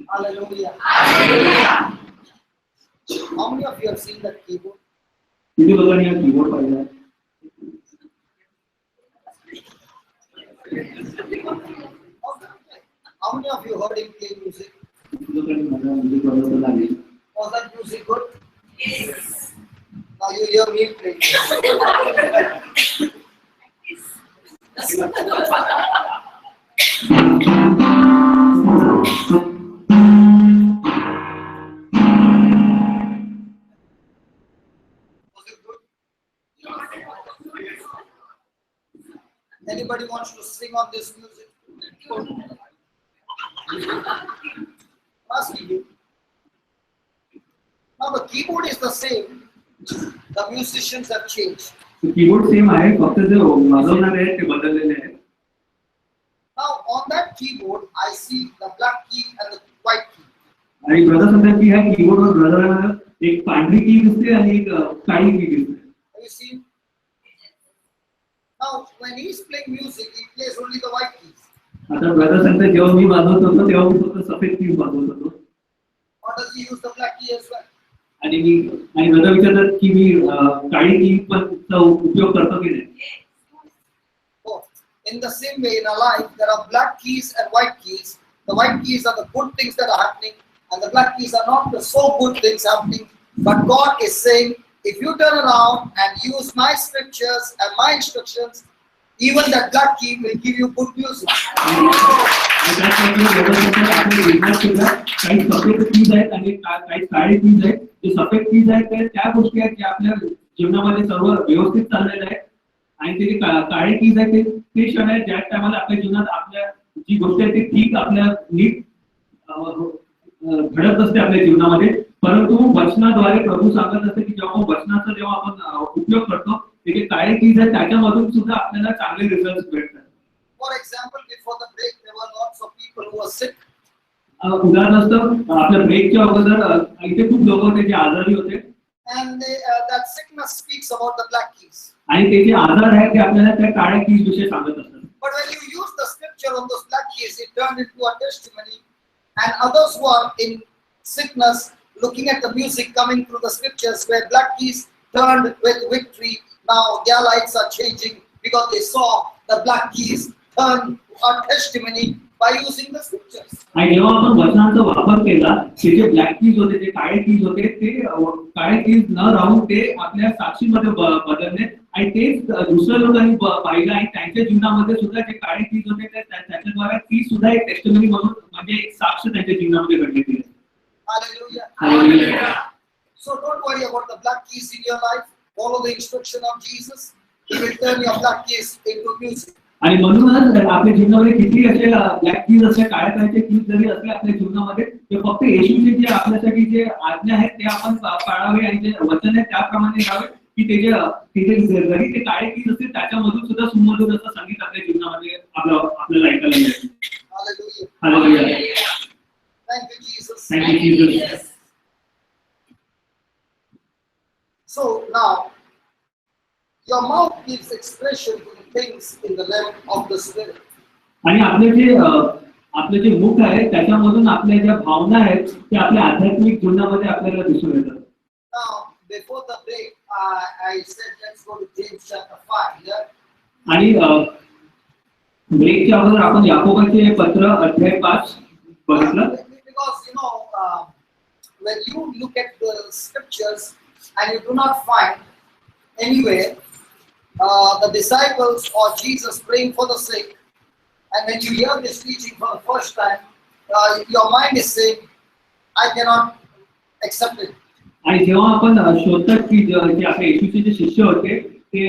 Hallelujah. Hallelujah. How many of you have seen that keyboard? किती लोकांनी हा keyboard पाहिला? How many of you heard him play music? किती लोकांनी माझा म्युझिक वाजवता लागले? Was that music good? Yes. Now you hear me play. Anybody wants to sing on this music? Asking you. Now the keyboard is the same. The musicians have changed. Keyboard same आहे, फक्त जे वाजवणारे आहेत ते बदललेले आहेत. Now on that keyboard I see the black key and the white key. आणि brother म्हणतात की ह्या कीबोर्डवर ब्रदरांना एक पांढरी की दिसते आणि एक काळी की दिसते. Have you seen? Now when he is playing music, he plays only the white keys. आता ब्रदर सांगतात जेव्हा मी वाजवत होतो तेव्हा मी फक्त सफेद की वाजवत होतो. Or does he use the black key as well? आणि ब्रदर विचारतात की मी काळी की पण उपयोग करतो की नाही. Oh, in the same way in our life there are black keys and white keys. The white keys are the good things that are happening and the black keys are not the so good things happening. But God is saying, if you turn around and use my scriptures and my instructions, even that black key will give you good music. काही सफेद keys आहेत आणि काही काळे keys आहेत. जे सफेद keys आहेत त्या गोष्टी आहेत ज्या आपल्या जीवनामध्ये सर्व व्यवस्थित चाललेल्या आहेत आणि ते जे काळे कीज आहेत ते क्षण आहेत ज्या टायमाला आपल्या जीवनात आपल्या जी गोष्ट आहे ती ठीक आपल्या नीट घडत असते आपल्या जीवनामध्ये. परंतु वचनाद्वारे प्रभू सांगत असते की जेव्हा वचनाचा जेव्हा आपण उपयोग करतो ते जे काळे कीज आहेत त्याच्यामधून सुद्धा आपल्याला चांगले रिझल्ट भेटतात. For example, before the break there were lots of people who were sick. उदाहरणार्थ आपल्या ब्रेकच्या अगोदर इथे खूप लोक होते जे आजारी होते. And that sickness speaks about the black keys. आणि ते जे आजार आहेत ते आपल्याला त्या काळ्या कीज विषयी सांगत असतात. But when you use the scripture on those black keys, it turned into a testimony. And others who are in sickness, looking at the music coming through the scriptures, where black keys turned with victory, now their lives are changing because they saw the black keys turn a testimony by using the scriptures. आणि जेव्हा आपण वचनांचा वापर केला ते जे black keys होते ते काळे keys होते ते काळे कीज न राहून ते आपल्या साक्षीमध्ये बदलले आणि तेच दुसऱ्या लोकांनी पाहिलं आणि त्यांच्या जीवनामध्ये सुद्धा जे काळे कीज होते त्याच्याद्वारे ती सुद्धा एक टेस्टिमनी म्हणून म्हणजे एक साक्ष त्यांच्या जीवनामध्ये घडलेली आहे. Hallelujah. Hallelujah. So don't worry about the black keys in your life. Follow the instruction of Jesus. He will turn your black keys into music. आणि म्हणूनच आपल्या जीवनामध्ये किती असे ब्लॅक कीज असले काळ्या काळ्याचे कीज जरी असले आपल्या जीवनामध्ये ते फक्त येशूचे जे आपल्यासाठी जे आज्ञा आहेत ते आपण पाळावे आणि जे वचन आहे त्याप्रमाणे राहावे की ते जे जरी ते काळे कीज असतील त्याच्यामधून सुद्धा सुमधुर असं संगीत आपल्या जीवनामध्ये आपल्याला ऐकायला मिळेल. Hallelujah. Hallelujah. Thank you, Jesus. Thank you, Jesus. So now, your mouth gives expression to the things in the realm of the spirit. आणि आपले जे मुख आहे त्याच्यामधून आपल्या ज्या भावना आहेत ते आपल्या आध्यात्मिक जीवनामध्ये आपल्याला दिसून येतात. Now, before the break, I said let's go to James chapter 5. Yeah? आणि ब्रेकच्या अगोदर आपण याकोबाचे पत्र अध्याय 5 बघितलं. Because when you look at the scriptures and you do not find anywhere the disciples or Jesus praying for the sick, and when you hear this teaching for the first time, your mind is saying, I cannot accept it. आणि जेव्हा आपण शोधतात की जे आपल्या येशूचे जे शिष्य होते ते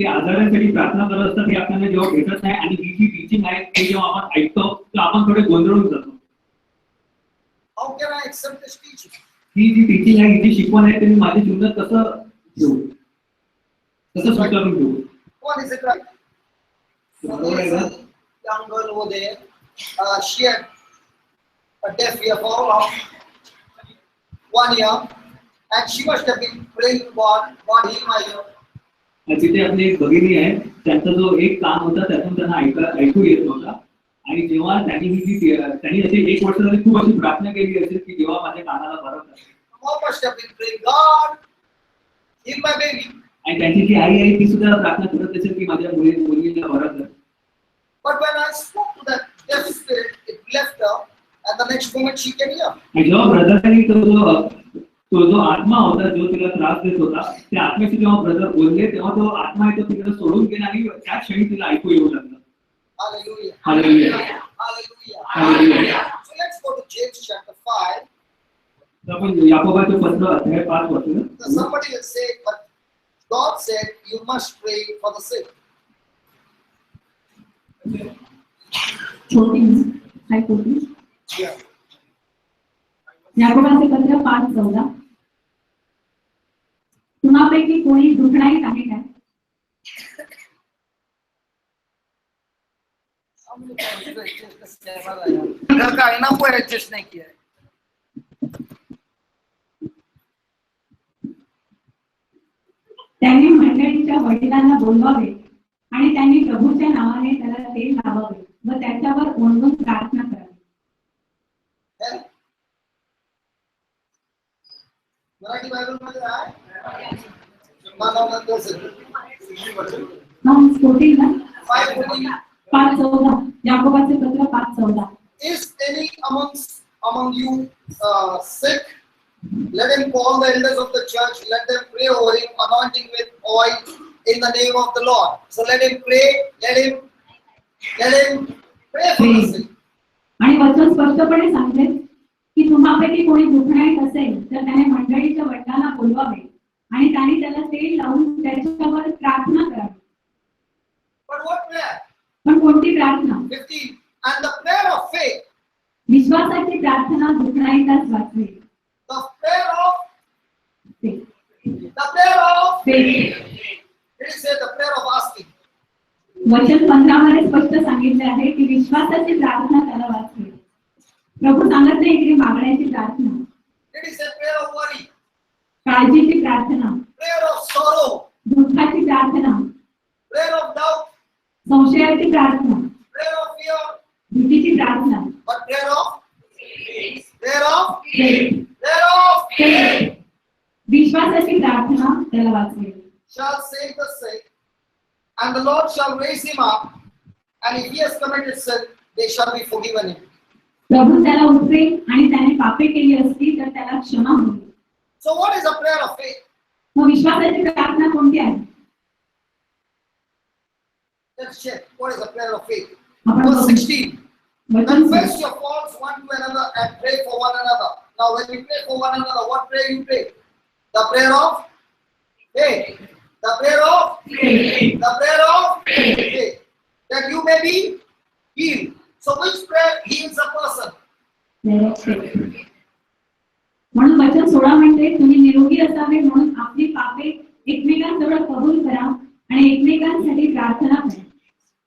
आजारांसाठी प्रार्थना करत असतात हे आपल्याला जेव्हा भेटत नाही आणि ही जी टीचिंग आहे ते जेव्हा आपण ऐकतो तर आपण थोडे गोंधळून जातो. How can I accept this teaching? ही जी टीचिंग आहे ही जी शिकवण आहे ते मी माझ्या जीवनात कसं घेऊ कसं स्वीकारून घेऊ. What is it right? There is a young girl over there. She had a deaf ear for 1 year, and she must have been praying to God, God heal my ear. तिथे आपली एक भगिनी आहे त्यांचा जो एक कान होता त्यातून त्यांना ऐकू येत नव्हता आणि जेव्हा त्यांनी अशी 1 वर्ष झाली खूप अशी प्रार्थना केली असेल की जेव्हा माझ्या कानाला बरं झालं. How must have been praying, God, heal my baby. आणि त्यांची जी आई आहे ती सुद्धा प्रार्थना करत असेल की माझ्या मुलीला बरं झालं. But when I spoke to that deaf spirit, it left her, and the next moment she came here. आणि जेव्हा ब्रदरनी तो जो आत्मा होता जो तिला त्रास देत होता त्या आत्म्याशी जेव्हा ब्रदर बोलले तेव्हा तो आत्मा आहे तो तिला सोडून गेला आणि त्या क्षणी तिला ऐकू येऊ लागलं. Hallelujah. Hallelujah. Hallelujah. Hallelujah. So let's go to James chapter 5. तर आपण याकोबाचे पत्र अध्याय 5 वाचूया. So somebody will say, but God said you must pray for the sick. Yeah. याकोबाचे पत्र 5:14. तुम्हापैकी कोणी दुखणाईत आहे काय? घर का है ना वो एडजस्ट नहीं किया है. त्यांनी मंडळीच्या वडिलांना बोलवावे आणि त्यांनी प्रभूच्या नावाने त्याला तेल लावावे व त्याच्यावर ओंडून प्रार्थना करावी. मराठी बायबल मध्ये आहे. मानव स्फोटील ना 5:14. याकोबाचे पत्र 5:14. Is any among you sick? Let him call the elders of the church. Let them pray over him, anointing with oil in the name of the Lord. So let him pray. Let him pray for the sick. आणि वचन स्पष्टपणे सांगते की तुम्हापैकी कोणी दुखणाईत असेल तर त्याने मंडळीच्या वडिलांना बोलवावे आणि त्यांनी त्याला तेल लावून त्याच्यावर प्रार्थना करावी. But what prayer? पण कोणती प्रार्थना? 15. And the prayer of faith. विश्वासाची प्रार्थना दुखणाईतच वाचते. The prayer of faith. The prayer of faith. It is the prayer of asking. वचन 15 मध्ये स्पष्ट सांगितले आहे की विश्वासाची प्रार्थना त्याला वाचते. प्रभू सांगत नाही की मागण्याची प्रार्थना. It is a prayer of worry. काळजीची प्रार्थना. Prayer of sorrow. दुःखाची प्रार्थना. Prayer of doubt. संशयाची प्रार्थना. Prayer of fear. भीतीची प्रार्थना. But prayer of faith. Prayer of faith. Prayer of faith. विश्वासाची प्रार्थना त्याला वाचते. Shall save the sick, and the Lord shall raise him up, and if he has committed sin, they shall be forgiven him. प्रभू त्याला उठवेल आणि त्याने पापे केली असती तर त्याला क्षमा होईल. So what is a prayer of faith? मग विश्वासाची प्रार्थना कोणती आहे? Let's check. What is a prayer of faith? आपण Verse 16. वचन Confess your faults one to another and pray for one another. Now, when you pray for one another, what prayer you pray? The prayer of faith. The prayer of faith. The prayer of faith. That you may be healed. So, which prayer heals a person? म्हणून वचन 16 म्हणते तुम्ही निरोगी असावे म्हणून आपली पापे एकमेकांजवळ कबूल करा आणि एकमेकांसाठी प्रार्थना करा.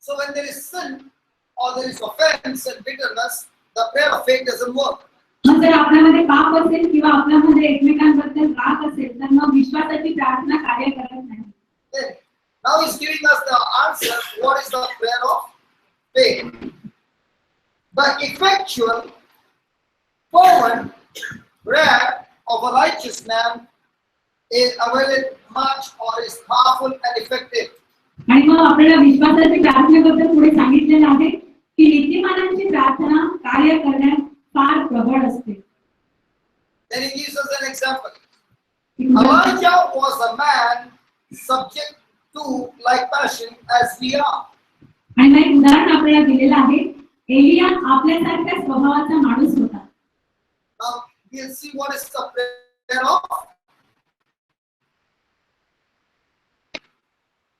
So, when there is sin or there is offense and bitterness, the prayer of faith doesn't work. मग जर आपल्यामध्ये पाप असेल किंवा आपल्यामध्ये एकमेकांबद्दल राग असेल तर मग विश्वासाची प्रार्थना कार्य करत नाही. Then, now he's giving us the answer. What is the prayer of faith? The effectual, fervent prayer of a righteous man is availeth much or is powerful and effective. आणि मग आपल्याला विश्वासाच्या प्रार्थनेबद्दल पुढे सांगितलेलं आहे की नीतिमानांची प्रार्थना कार्य करण्यात फार प्रबळ असते. Then he gives us an example. Elijah was a man subject to like passion as we are. आणि मग एक उदाहरण आपल्याला दिलेलं आहे. एलिया आपल्यासारख्या स्वभावाचा माणूस होता. Now we'll see what is the prayer of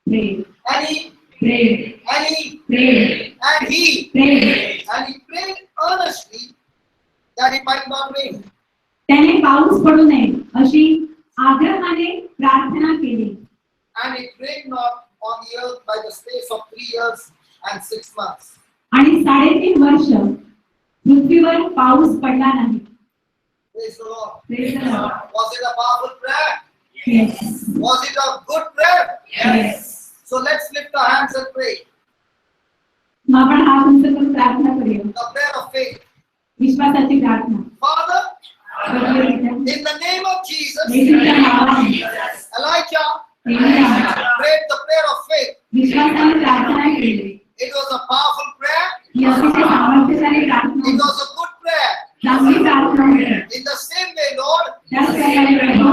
pray. And he prayed. And he Prayed. And he Prayed. And he prayed earnestly that it might not rain. त्याने पाऊस पडू नये अशी आग्रहाने प्रार्थना केली. And it rained not on the earth by the space of 3 years and 6 months. आणि 3.5 वर्ष पृथ्वीवर पाऊस पडला नाही. Praise the Lord. Praise the Lord. Was it a powerful prayer? Yes. Was it a good prayer? Yes. So let's lift our hands and pray. मग आपण हात उंच करून प्रार्थना करूया. The prayer of faith. विश्वासाची प्रार्थना. Father, Prabhu in the name of Jesus, येशूच्या नावाने Elijah Elia prayed the prayer of faith. विश्वासाने प्रार्थना केली. It was a powerful prayer. ही अतिशय सामर्थ्यशाली प्रार्थना It होती. was a good prayer. चांगली प्रार्थना होती. In the same way, Lord, त्याच प्रकारे प्रभू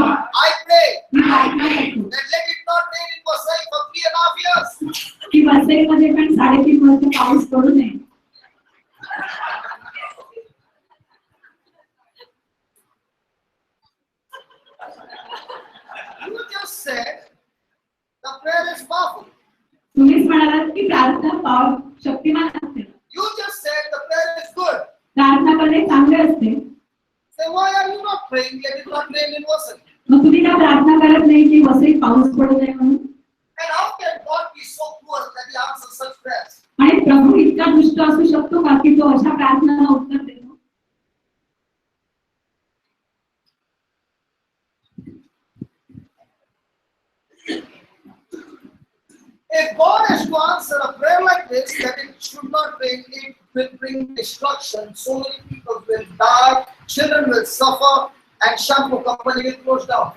I pray मी प्रार्थना करतो that let it not rain in Vasai for 3.5 years. की वसईमध्ये पण 3.5 वर्ष पाऊस पडू नये. You just said the prayer is powerful. तुम्हीच म्हणालात की प्रार्थना शक्तिमान असते. You just said the prayer is good. प्रार्थना करणे चांगले असते. Say, why are you not praying? Let it not rain in Vasai. मग तुम्ही का प्रार्थना करत नाही की वसईत पाऊस पडू नये म्हणून? And how can God be so cruel that He answers such prayers? आणि प्रभू इतका दुष्ट असू शकतो का की तो अशा प्रार्थनांना उत्तर देतो? If God has to answer a prayer like this, that it should not rain, it will bring destruction. So many people will die, children will suffer, and shampoo company will close down.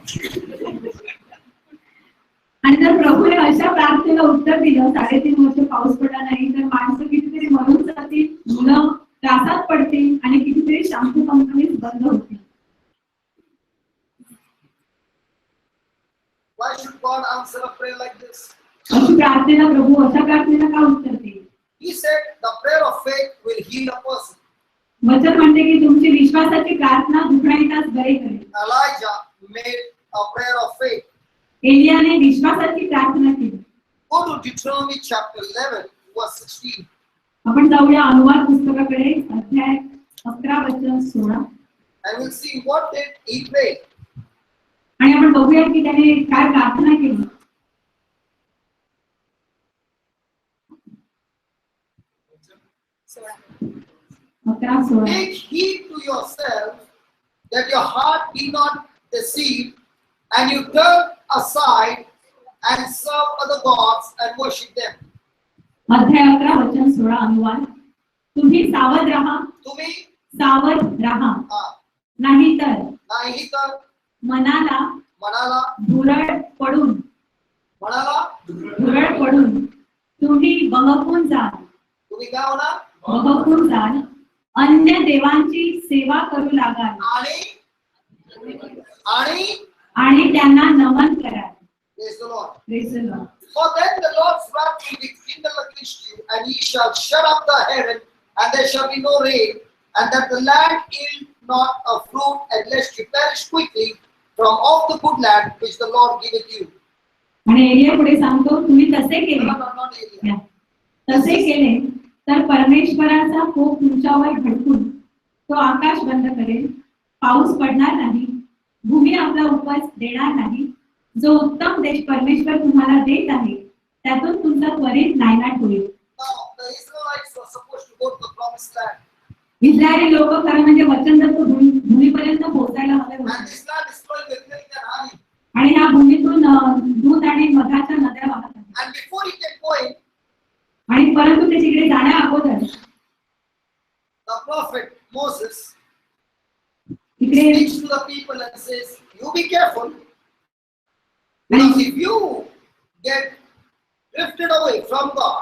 आणि जर प्रभूने अशा प्रार्थनेला उत्तर दिलं 3.5 वर्ष पाऊस पडला नाही तर माणसं कितीतरी मरून जातील, मुलं त्रासात पडतील आणि कितीतरी शॅम्पू कंपनीज बंद होतील. Why should God answer a prayer like this? अशी प्रार्थनेला प्रभू अशा प्रार्थनेला का उत्तर देईल? He said the prayer of faith will heal a person. वचन म्हणते की तुमची विश्वासाची प्रार्थना दुखण्यास बरे करेल. Elijah made a prayer of faith. एलियाने विश्वासाची प्रार्थना केली. Go to Deuteronomy chapter 11, verse 16. आपण जाऊया अनुवाद पुस्तकाकडे अध्याय 11 वचन 16 And we'll see what did he pray. आणि आपण बघूया की त्याने काय प्रार्थना केली. 11:16 Take heed to yourself that your heart be not deceived, and you turn aside and serve other gods and worship them. अध्याय 11 वचन 16 अनुवाद. तुम्ही सावध राहा, तुम्ही सावध राहा, हा, नाहीतर नाही तर मनाला मनाला धुरळ पडून तुम्ही बहकून जाल. तुम्ही काय होणार? बहकून जाल, अन्य देवांची सेवा करू लागाल आणि त्यांना नमन कराल. Praise the Lord. Praise the Lord. For then the Lord's wrath will be kindled against you, and He shall shut up the heaven, and there shall be no rain, and that the land yield not a fruit, unless you perish quickly from off the good land which the Lord giveth you. आणि एलिया पुढे सांगतो, तुम्ही तसे केले Not Elijah. तसे केले तर परमेश्वराचा कोप तुमच्यावर भडकून तो आकाश बंद करेल, पाऊस पडणार नाही, भूमी आपला उपज देणार नाही. जो उत्तम देश परमेश्वर तुम्हाला देत आहे त्यातून तुमचा त्वरित नायनाट होईल. Now the Israelites were supposed to go to the promised land, Israeli लोक खरं म्हणजे वचनदत्त भूमीपर्यंत पोहोचायला हवे and होते. this land is flowing with milk and honey. आणि ह्या भूमीतून दूध आणि मधाच्या नद्या वाहत आहेत. And before he can go in, आणि परंतु ते तिकडे जाण्या अगोदर the prophet Moses इकडे speaks to the people and says, "You be careful. Because if you get drifted away from God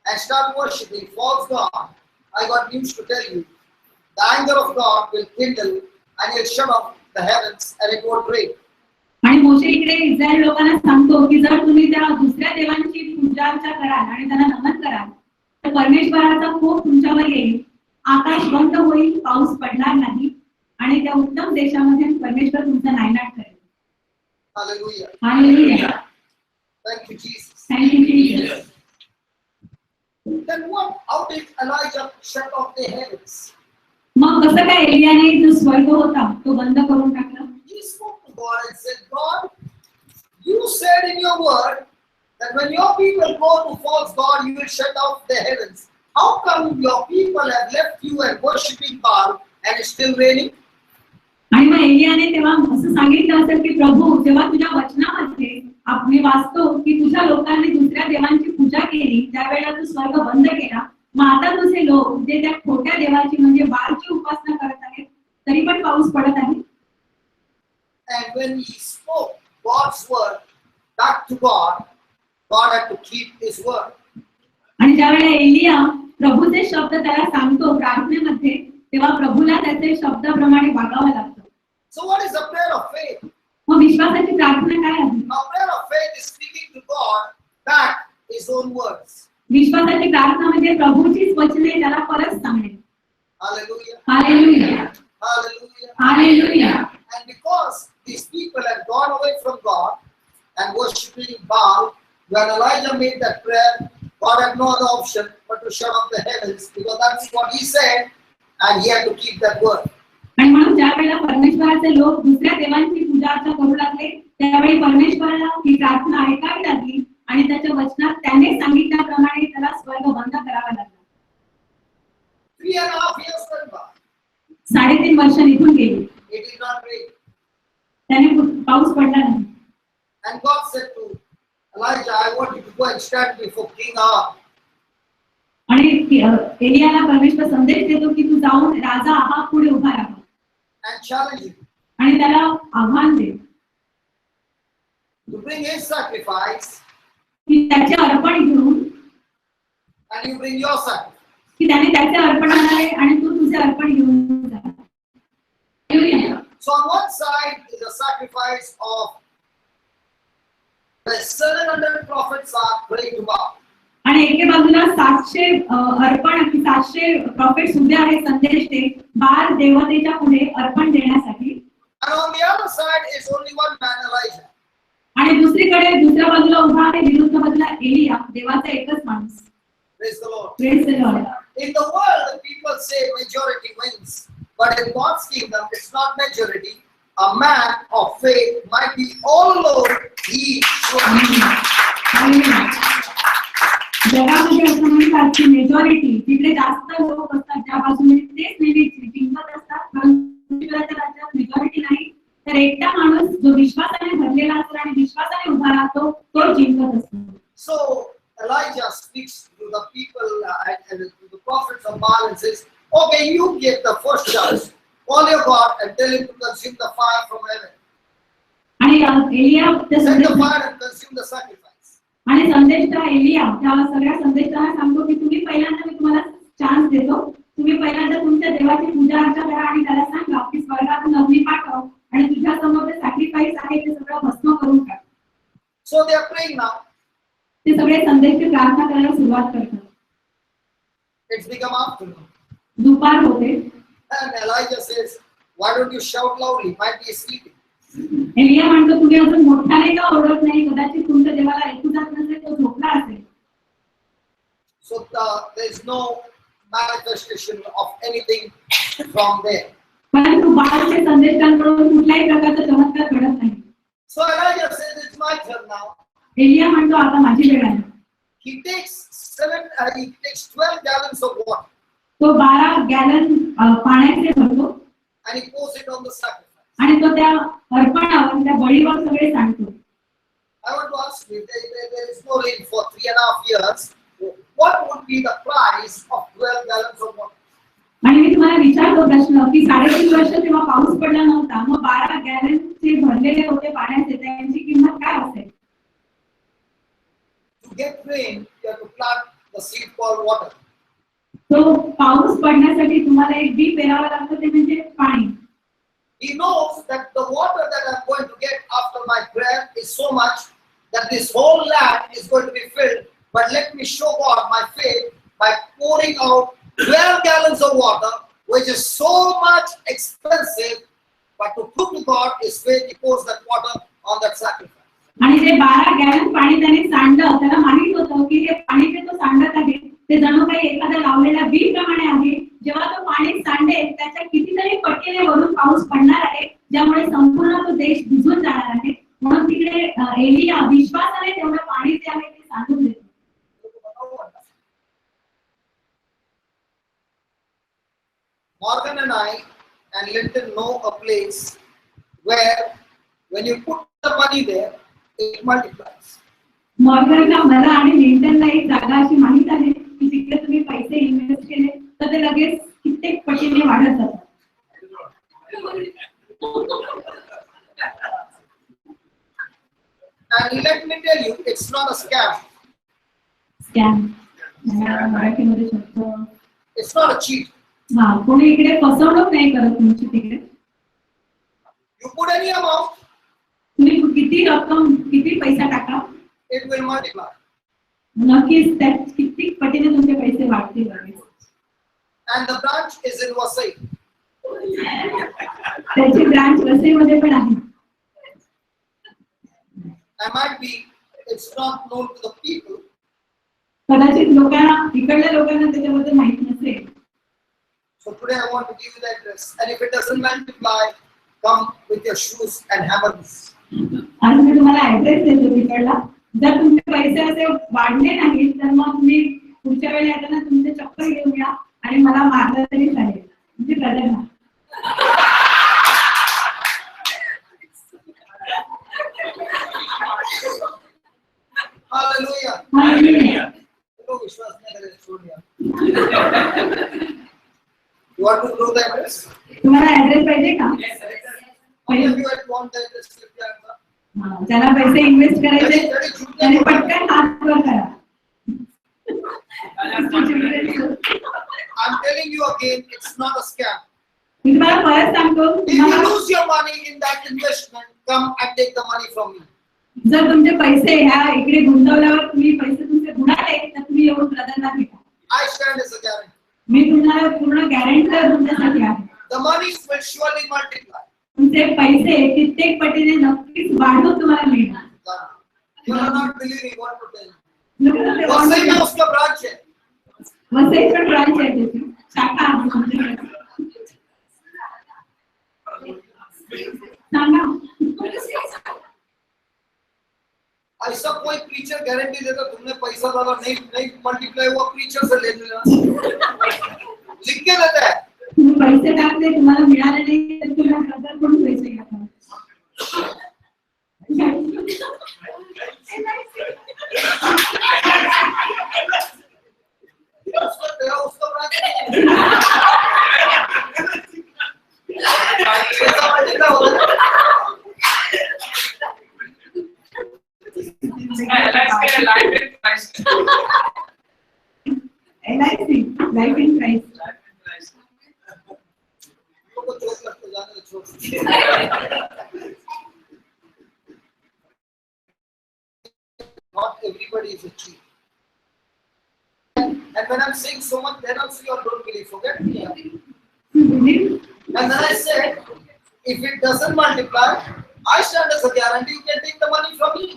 and start worshipping false God, I got news to tell you. The anger of God will kindle and He'll shut off the heavens and it won't rain." आणि मोशे इकडे इस्रायल लोकांना सांगतो की जर तुम्ही त्या दुसऱ्या देवांची पूजा अर्चा कराल आणि त्यांना नमन कराल तर परमेश्वराचा कोप तुमच्यावर येईल, आकाश बंद होईल, पाऊस पडणार नाही आणि त्या उत्तम देशामध्ये परमेश्वर तुमचा नायनाट करेल. Hallelujah. Hallelujah. Thank you, Jesus. Thank you Jesus. Then what? How did Elijah shut off the heavens? मग कसं काय एलियाने जो स्वर्ग होता तो बंद करून टाकला? He spoke to God and said, "God, you said in your word that when your people go to false God, you will shut off the heavens. How come your people have left you and worshipping Baal and it's still raining?" आणि मग एलियाने तेव्हा असं सांगितलं असेल की प्रभू, जेव्हा तुझ्या वचनामध्ये आपण वाचतो की तुझ्या लोकांनी दुसऱ्या देवांची पूजा केली, त्यावेळेला तू स्वर्ग बंद केला, मग आता तुझे लोक जे त्या खोट्या देवाची म्हणजे बाळची उपासना करत आहेत तरी पण पाऊस पडत आहे. And when he spoke God's word back to God, God had to keep his word. आणि ज्यावेळेला एलिया प्रभूचे शब्द त्याला सांगतो प्रार्थनेमध्ये तेव्हा प्रभूला त्याचे शब्दाप्रमाणे वागावं लागतं. So what is a prayer of faith? मग विश्वासाची प्रार्थना काय आहे? A prayer of faith is speaking to God back his own words. विश्वासाची प्रार्थना म्हणजे प्रभूचीच वचने त्याला परत सांगणे. Hallelujah. Hallelujah. Hallelujah. Hallelujah. And because these people had gone away from God and worshipping Baal, when Elijah made that prayer, God had no other option but to shut up the heavens, because that's what he said, and he had to keep that word. आणि म्हणून ज्या वेळेला परमेश्वराचे लोक दुसऱ्या देवांची पूजा अर्चा करू लागले त्यावेळी परमेश्वराला ही प्रार्थना ऐकावी लागली आणि त्याच्या वचनात त्याने सांगितल्याप्रमाणे त्याला स्वर्ग बंद करावा लागला. 3.5 years went by. 3.5 वर्ष निघून गेली. It did not rain. त्याने पाऊस पडला नाही. And God said to Elijah, I want you to go and stand before King Ahab. आणि एलियाला परमेश्वर संदेश देतो की तू जाऊन राजा आहाब पुढे उभा राहा And challenge him आणि त्याला आव्हान दे to bring his sacrifice, की त्याचे अर्पण घेऊन and you bring your sacrifice. की त्याने त्याचे अर्पण आणावे आणि तू तुझे अर्पण घेऊन जा. So on one side is a sacrifice of the 700 prophets are praying to God. आणि एके बाजूला 700 अर्पण की 700 प्रॉफिट्स उभे आहेत संदेश ते बाल देवतेच्या पुढे अर्पण देण्यासाठी. And on the other side is only one man, Elijah. आणि दुसरीकडे दुसऱ्या बाजूला उभा आहे विरुद्ध बाजूला एलिया देवाचा एकच माणूस. Praise the Lord. Praise the Lord. In the world, the people say majority wins, but in God's kingdom, it's not majority. A man of faith might be all alone. He जगामध्ये असं म्हणतात की मेजॉरिटी जिकडे जास्त लोक असतात ज्या बाजूने तेच नेहमी जिंकत असतात, परमेश्वराच्या राज्यात मेजॉरिटी नाही तर एकटा माणूस जो विश्वासाने भरलेला असतो आणि विश्वासाने उभा राहतो तो जिंकत असतो. So Elijah speaks to the people and to the prophets of Baal and says, "Okay, you get the first chance. Call your God and tell him to consume the fire from heaven. आणि एलिया ते Send the fire and consume the sacrifice." आणि संदेशचा एलिया त्या सगळ्या संदेशाला सांगतो की तुम्ही पहिल्यांदा मी तुम्हाला चान्स देतो, तुम्ही पहिल्यांदा तुमच्या देवाची पूजा अर्चा करा आणि त्याला सांगा की स्वर्गातून अग्नी पाठव आणि तुझ्या समोर जे सॅक्रिफाईस आहे ते सगळं भस्म करून टाक. So they are praying now. ते सगळे संदेशची प्रार्थना करायला सुरुवात करतात. It's become afternoon. दुपार होते. And Elijah says, "Why don't you shout loudly? Might be sleeping." Elia म्हणतो तुम्ही अजून मोठ्याने का ओरडत नाही, कदाचित तुमच्या देवाला ऐकू जात नसेल, तो झोपला असेल. So there is no manifestation of anything from there. परंतु बाळाच्या संदेशांकडून कुठल्याही प्रकारचा चमत्कार घडत नाही. So Elijah says, "It's my turn now." Elia म्हणतो आता माझी वेळ आहे. He takes 12 gallons of water तो 12 गॅलन पाण्याचे भरतो and he pours it on the sacrifice. आणि तो त्या अर्पणावर त्या बळीवर सगळे सांडतो. I want to ask you, there is no rain for 3.5 years. What would be the price of 12 gallons of water? आणि मी तुम्हाला विचारतो प्रश्न की 3.5 वर्ष तेव्हा पाऊस पडला नव्हता, मग 12 गॅलनचे भरलेले होते पाण्याचे, त्यांची किंमत काय असेल? To get rain, you have to plant the seed called water. तो पाऊस पडण्यासाठी तुम्हाला एक बी पेरावं लागतं, ते म्हणजे पाणी. He knows that the water that I'm going to get after my prayer is so much that this whole land is going to be filled. But let me show God my faith by pouring out 12 gallons of water, which is so much expensive. But to prove to God his faith, he pours that water on that sacrifice. आणि जे 12 gallon पाणी त्याने सांडलं, त्याला माहित होतं की हे पाणी जे तो सांडत आहे ते जणू काही एखाद्या लावलेल्या बी प्रमाणे आहे. जेव्हा तो पाणी सांडेल त्याच्या कितीतरी पटीने वरून पाऊस पडणार आहे, ज्यामुळे संपूर्ण तो देश भिजून जाणार आहे. म्हणून तिकडे एलिया विश्वासाने तेवढं पाणी जे आहे ते सांडून देतो. Morgan and I and Linton know a place where when you put the money there, it multiplies. मॉर्गनला मला आणि लिंटनला एक जागा अशी माहित आहे की तिकडे तुम्ही पैसे इन्व्हेस्ट केले तर ते लगेच कित्येक पटीने वाढत जातात. And let me tell you, it's not a scam. Scam मराठीमध्ये शब्द It's not a cheat. हा कोणी इकडे फसवणूक नाही करत तुमची तिकडे. You put any amount, तुम्ही किती रक्कम किती पैसा टाका it will multiply. नक्कीच त्यात कित्येक पटीने तुमचे पैसे वाढतील लगेच. And the branch is in Vasai. त्याची ब्रांच वसईमध्ये पण आहे. I might be, it's not known to the people. कदाचित लोकांना इकडल्या लोकांना त्याच्याबद्दल माहित नसेल. So today I want to give you the address. And if it doesn't multiply, come with your shoes and hammer this. आज मी तुम्हाला ऍड्रेस देतो तिकडला. जर तुमचे पैसे असे वाढले नाहीत तर मग तुम्ही पुढच्या वेळी येताना तुमचे चप्पल घेऊन या आणि मला मारलं तरी चालेल. म्हणजे ब्रदरना Hallelujah. Hallelujah. लोग विश्वास नहीं करेंगे, छोड़ दिया. You want to know the address? तुम्हाला ऍड्रेस पाहिजे का? How many of you want the address? हा, ज्याला पैसे इन्व्हेस्ट करायचे त्यांनी पटकन हात वर करा. I'm telling you again, it's not a scam. मी तुम्हाला परत सांगतो, If you lose your money in that investment, come and take the money from me. जर तुमचे पैसे ह्या इकडे गुंतवल्यावर तुम्ही पैसे तुमचे बुडाले तर तुम्ही येऊन ब्रदरला भेटा. I stand as a guarantee. मी तुम्हाला पूर्ण गॅरंटर तुमच्यासाठी आहे. The monies will surely multiply. तुमचे पैसे कित्येक पटीने नक्कीच वाढून तुम्हाला मिळणार. You are not believing what to tell you. Vasai में उसका branch है. वसई पण ब्रांच आहे त्याची शाखा आहे तुमच्याकडे. सांगा ऐसा कोई प्रीचर गारंटी देता तुमने पैसा डाला नहीं मल्टीप्लाई हुआ, प्रीचर से ले लेना. लिख के देता है. तुम्ही पैसे टाकले तुम्हाला मिळाले नाही तर तुम्हाला ब्रदर कडून पैसे घ्या. उसका branch LIC life in Christ. Not everybody is a cheat. And when I'm saying so much, then also you don't believe. Forget me. And then I said, if it doesn't multiply, I stand as a guarantee. You can take the money from me.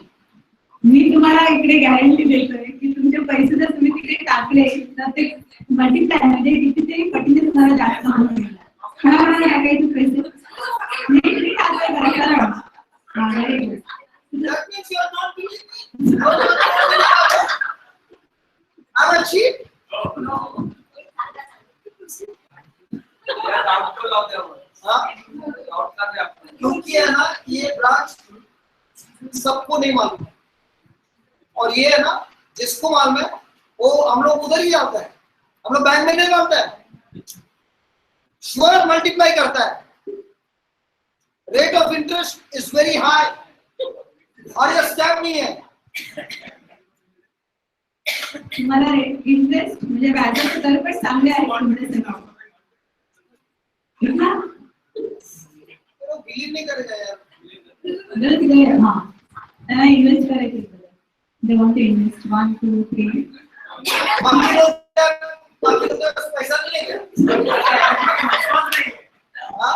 मी तुम्हाला इकडे guarantee देतोय की तुमचे पैसे जर तुम्ही तिकडे टाकले तर ते मल्टीप्लाय म्हणजे कितीतरी पटीने तुम्हाला जास्त मिळणार. कोणाला टाकायचे पैसे नाही टाकायचं करा. That means you are not believing. I'm a cheat. No. क्योंकि है ना ये ब्रांच सबको नहीं मालूम है और ये है ना जिसको मालूम है वो हम लोग उधर ही जाता है. हम लोग बैंक में नहीं डालता है. श्योर मल्टीप्लाई करता है. Rate of interest is very high और ये स्कैम नहीं है. तुम्हाला इंटरेस्ट म्हणजे व्याजाचे दर पण चांगले आहेत तुमच्यासाठी. बिलीव नहीं करेगा यार. त्यांना इन्व्हेस्ट करायचे. They want to invest 1, 2, 3. बाकी लोग पैसा नहीं है हाँ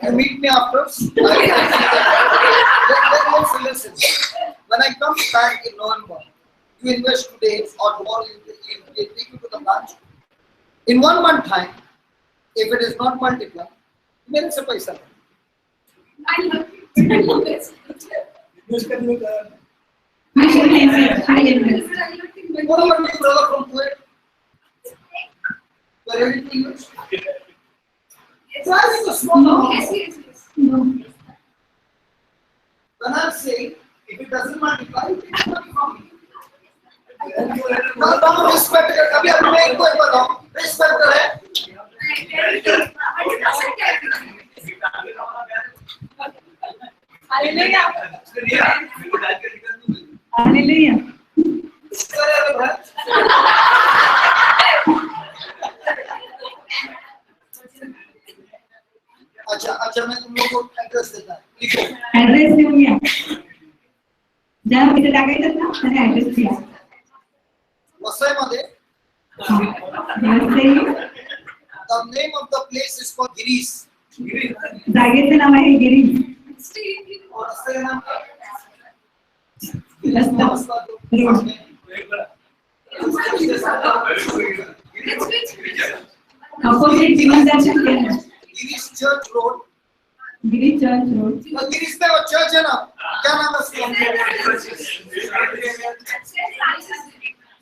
You meet me after. Listen. When I come back in November, you invest today or tomorrow, you take you to the branch. In 1 month time, if it is not multiplied, मेरे से पैसा. What about you, brother from Kuwait? You're ready to use? Try with a small amount. No. When I'm saying, if it doesn't multiply, it's not from me. Respect कर कभी अपने एक को एक बताओ respect करे Hallelujah. Hallelujah. अच्छा मैं तुम लोगों को एड्रेस देता हूँ ऍड्रेस देऊया ज्या इथे टाकायचं ना त्याने ऍड्रेस द्या वसईमध्ये the name of the place is called Giris जागेचं नाव आहे गिरी और रस्ते नाम अपोजिट जीवनदर्शन केंद्र Giris Church Road गिरी चर्च रोड गिरीश में वो चर्च है ना क्या नाम है उसका